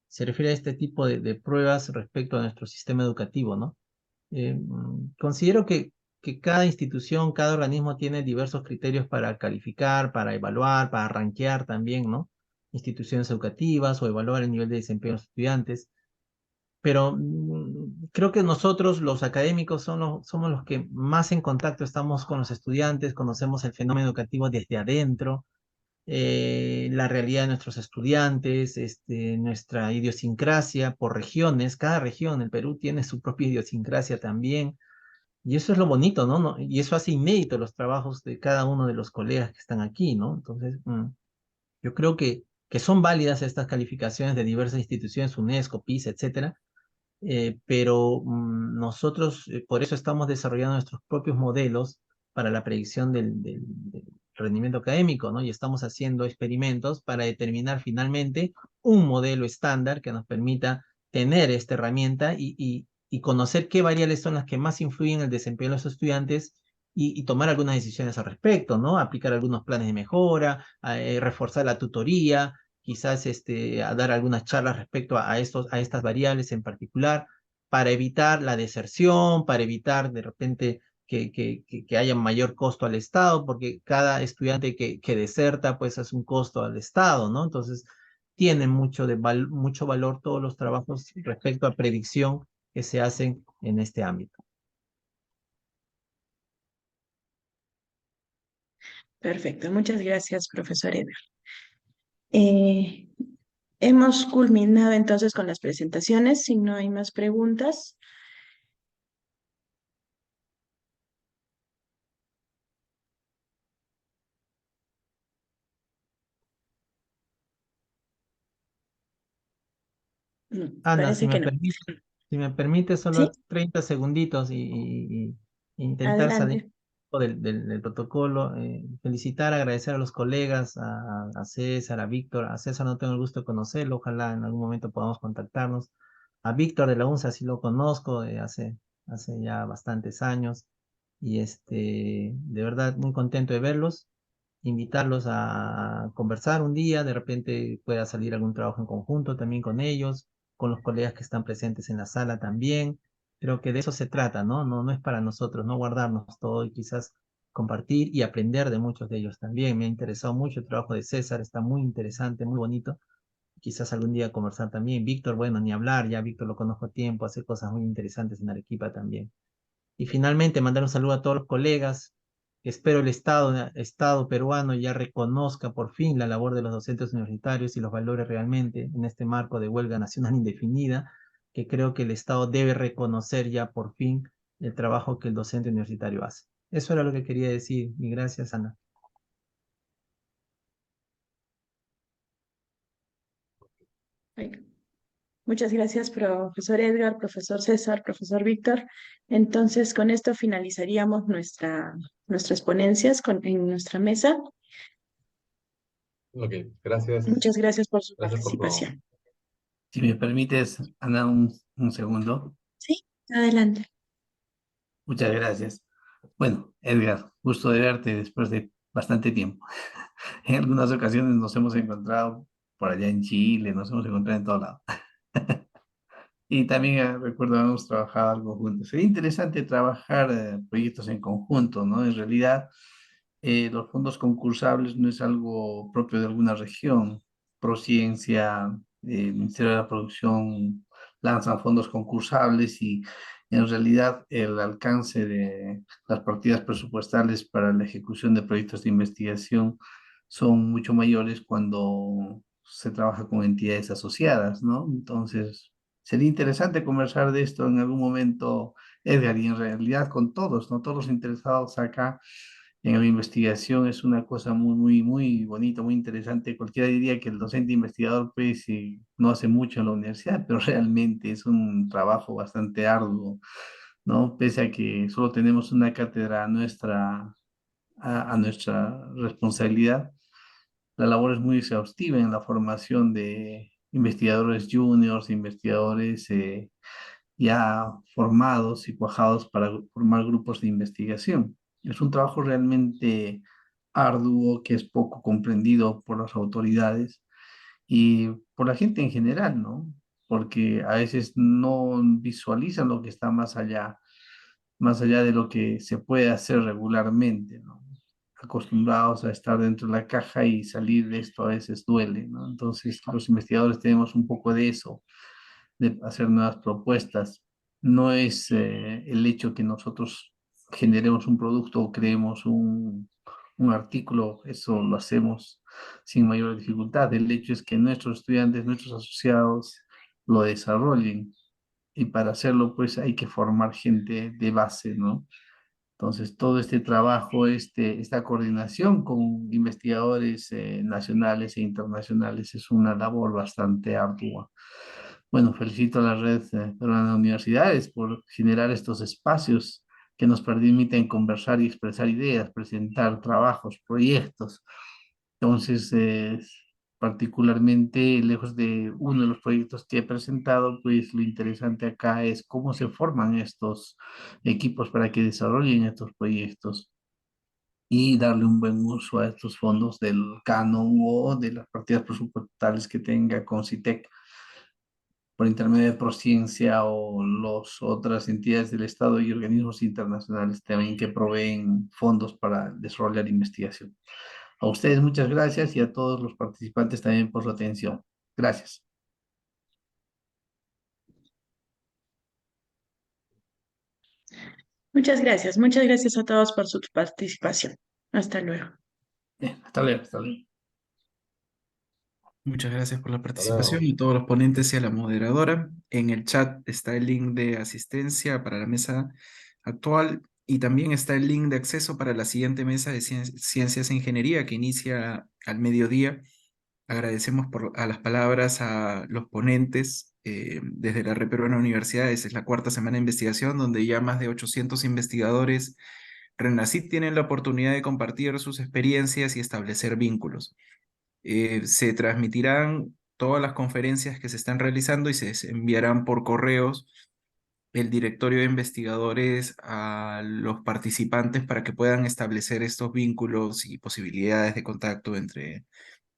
se refiere a este tipo de pruebas respecto a nuestro sistema educativo, ¿no? Considero que cada institución, cada organismo tiene diversos criterios para calificar, para evaluar, para rankear también, ¿no? Instituciones educativas o evaluar el nivel de desempeño de los estudiantes. Pero creo que nosotros, los académicos, somos los que más en contacto estamos con los estudiantes, conocemos el fenómeno educativo desde adentro, la realidad de nuestros estudiantes, nuestra idiosincrasia por regiones. Cada región, el Perú tiene su propia idiosincrasia también. Y eso es lo bonito, ¿no? Y eso hace inédito los trabajos de cada uno de los colegas que están aquí, ¿no? Entonces, yo creo que son válidas estas calificaciones de diversas instituciones, UNESCO, PISA, etcétera, pero nosotros por eso estamos desarrollando nuestros propios modelos para la predicción del rendimiento académico, ¿no? Y estamos haciendo experimentos para determinar finalmente un modelo estándar que nos permita tener esta herramienta y conocer qué variables son las que más influyen en el desempeño de los estudiantes y tomar algunas decisiones al respecto, ¿no? Aplicar algunos planes de mejora, reforzar la tutoría, quizás a dar algunas charlas respecto a estas variables en particular, para evitar la deserción, para evitar de repente que haya mayor costo al Estado, porque cada estudiante que deserta, pues es un costo al Estado, ¿no? Entonces, tienen mucho valor todos los trabajos respecto a predicción que se hacen en este ámbito. Perfecto, muchas gracias, profesor Edgar. Eh, Hemos culminado entonces con las presentaciones, si no hay más preguntas. Ana, Parece que no. si me permite ¿Sí? solo 30 segunditos y intentar salir Adelante. del protocolo, felicitar, agradecer a los colegas, a César, a Víctor. A César no tengo el gusto de conocerlo, ojalá en algún momento podamos contactarnos. A Víctor de la UNSA sí lo conozco hace ya bastantes años y de verdad muy contento de verlos, invitarlos a conversar un día, de repente pueda salir algún trabajo en conjunto también con ellos, con los colegas que están presentes en la sala también. Creo que de eso se trata, ¿no? No es para nosotros, no guardarnos todo y quizás compartir y aprender de muchos de ellos también. Me ha interesado mucho el trabajo de César, está muy interesante, muy bonito. Quizás algún día conversar también. Víctor, bueno, ni hablar, ya Víctor lo conozco a tiempo, hace cosas muy interesantes en Arequipa también. Y finalmente, mandar un saludo a todos los colegas. Espero el Estado peruano ya reconozca por fin la labor de los docentes universitarios y los valore realmente en este marco de huelga nacional indefinida, que creo que el Estado debe reconocer ya por fin el trabajo que el docente universitario hace. Eso era lo que quería decir. Y gracias, Ana. Venga. Muchas gracias, profesor Edgar, profesor César, profesor Víctor. Entonces, con esto finalizaríamos nuestras ponencias en nuestra mesa. Ok, gracias. Muchas gracias por su Gracias por todo. participación. Si me permites, Ana, un segundo. Sí, adelante. Muchas gracias. Bueno, Edgar, gusto de verte después de bastante tiempo. En algunas ocasiones nos hemos encontrado por allá en Chile, nos hemos encontrado en todos lados. Y también recuerdo hemos trabajado algo juntos. Sería interesante trabajar proyectos en conjunto, ¿no? En realidad, los fondos concursables no es algo propio de alguna región. Prociencia, el Ministerio de la Producción lanzan fondos concursables y en realidad el alcance de las partidas presupuestales para la ejecución de proyectos de investigación son mucho mayores cuando se trabaja con entidades asociadas, ¿no? Entonces, sería interesante conversar de esto en algún momento, Edgar, y en realidad con todos, ¿no? Todos los interesados acá en la investigación es una cosa muy bonita, muy interesante. Cualquiera diría que el docente investigador, pues, no hace mucho en la universidad, pero realmente es un trabajo bastante arduo ¿no? Pese a que solo tenemos una cátedra a nuestra responsabilidad, la labor es muy exhaustiva en la formación de investigadores juniors, investigadores ya formados y cuajados para formar grupos de investigación. Es un trabajo realmente arduo que es poco comprendido por las autoridades y por la gente en general, ¿no? Porque a veces no visualizan lo que está más allá de lo que se puede hacer regularmente, ¿no? Acostumbrados a estar dentro de la caja y salir de esto a veces duele, ¿no? Entonces, los investigadores tenemos un poco de eso, de hacer nuevas propuestas. No es el hecho que nosotros generemos un producto o creemos un artículo, eso lo hacemos sin mayor dificultad. El hecho es que nuestros estudiantes, nuestros asociados lo desarrollen y para hacerlo pues hay que formar gente de base, ¿no? Entonces, todo este trabajo, esta coordinación con investigadores nacionales e internacionales es una labor bastante ardua. Bueno, felicito a la Red Peruana de Universidades por generar estos espacios que nos permiten conversar y expresar ideas, presentar trabajos, proyectos. Entonces, particularmente, lejos de uno de los proyectos que he presentado, pues lo interesante acá es cómo se forman estos equipos para que desarrollen estos proyectos y darle un buen uso a estos fondos del canon o de las partidas presupuestales que tenga Concitec por intermedio de Prociencia o las otras entidades del Estado y organismos internacionales también que proveen fondos para desarrollar investigación. A ustedes muchas gracias y a todos los participantes también por su atención. Gracias. Muchas gracias a todos por su participación. Hasta luego. Bien, hasta luego, hasta luego. Muchas gracias por la Hasta participación luego. y a todos los ponentes y a la moderadora. En el chat está el link de asistencia para la mesa actual y también está el link de acceso para la siguiente mesa de ciencias e ingeniería que inicia al mediodía. Agradecemos a las palabras a los ponentes desde la Red Peruana de Universidades. Es la cuarta semana de investigación donde ya más de 800 investigadores RENACIT tienen la oportunidad de compartir sus experiencias y establecer vínculos. Se transmitirán todas las conferencias que se están realizando y se enviarán por correos el directorio de investigadores a los participantes para que puedan establecer estos vínculos y posibilidades de contacto entre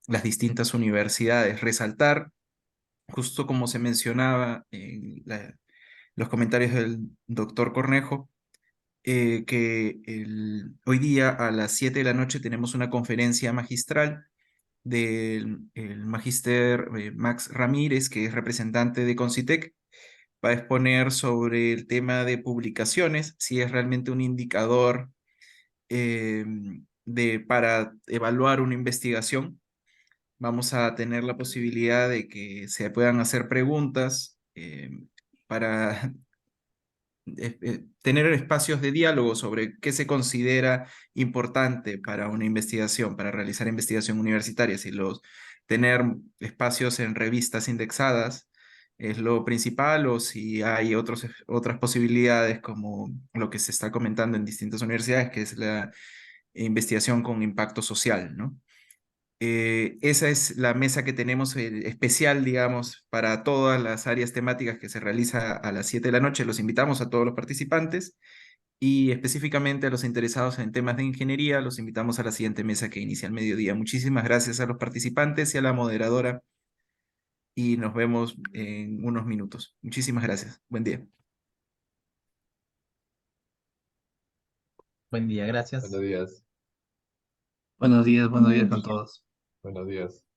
las distintas universidades. Resaltar, justo como se mencionaba en los comentarios del doctor Cornejo, que hoy día a las 7 de la noche tenemos una conferencia magistral del el magíster Max Ramírez, que es representante de Concitec, va a exponer sobre el tema de publicaciones, si es realmente un indicador eh, para evaluar una investigación. Vamos a tener la posibilidad de que se puedan hacer preguntas para tener espacios de diálogo sobre qué se considera importante para una investigación, para realizar investigación universitaria, si tener espacios en revistas indexadas es lo principal o si hay otras posibilidades como lo que se está comentando en distintas universidades, que es la investigación con impacto social, ¿no? Esa es la mesa que tenemos especial, digamos, para todas las áreas temáticas que se realiza a las 7 de la noche. Los invitamos a todos los participantes y específicamente a los interesados en temas de ingeniería, los invitamos a la siguiente mesa que inicia al mediodía. Muchísimas gracias a los participantes y a la moderadora y nos vemos en unos minutos. Muchísimas gracias. Buen día. Buen día, gracias. Buenos días. Buenos días con todos. Buenos días.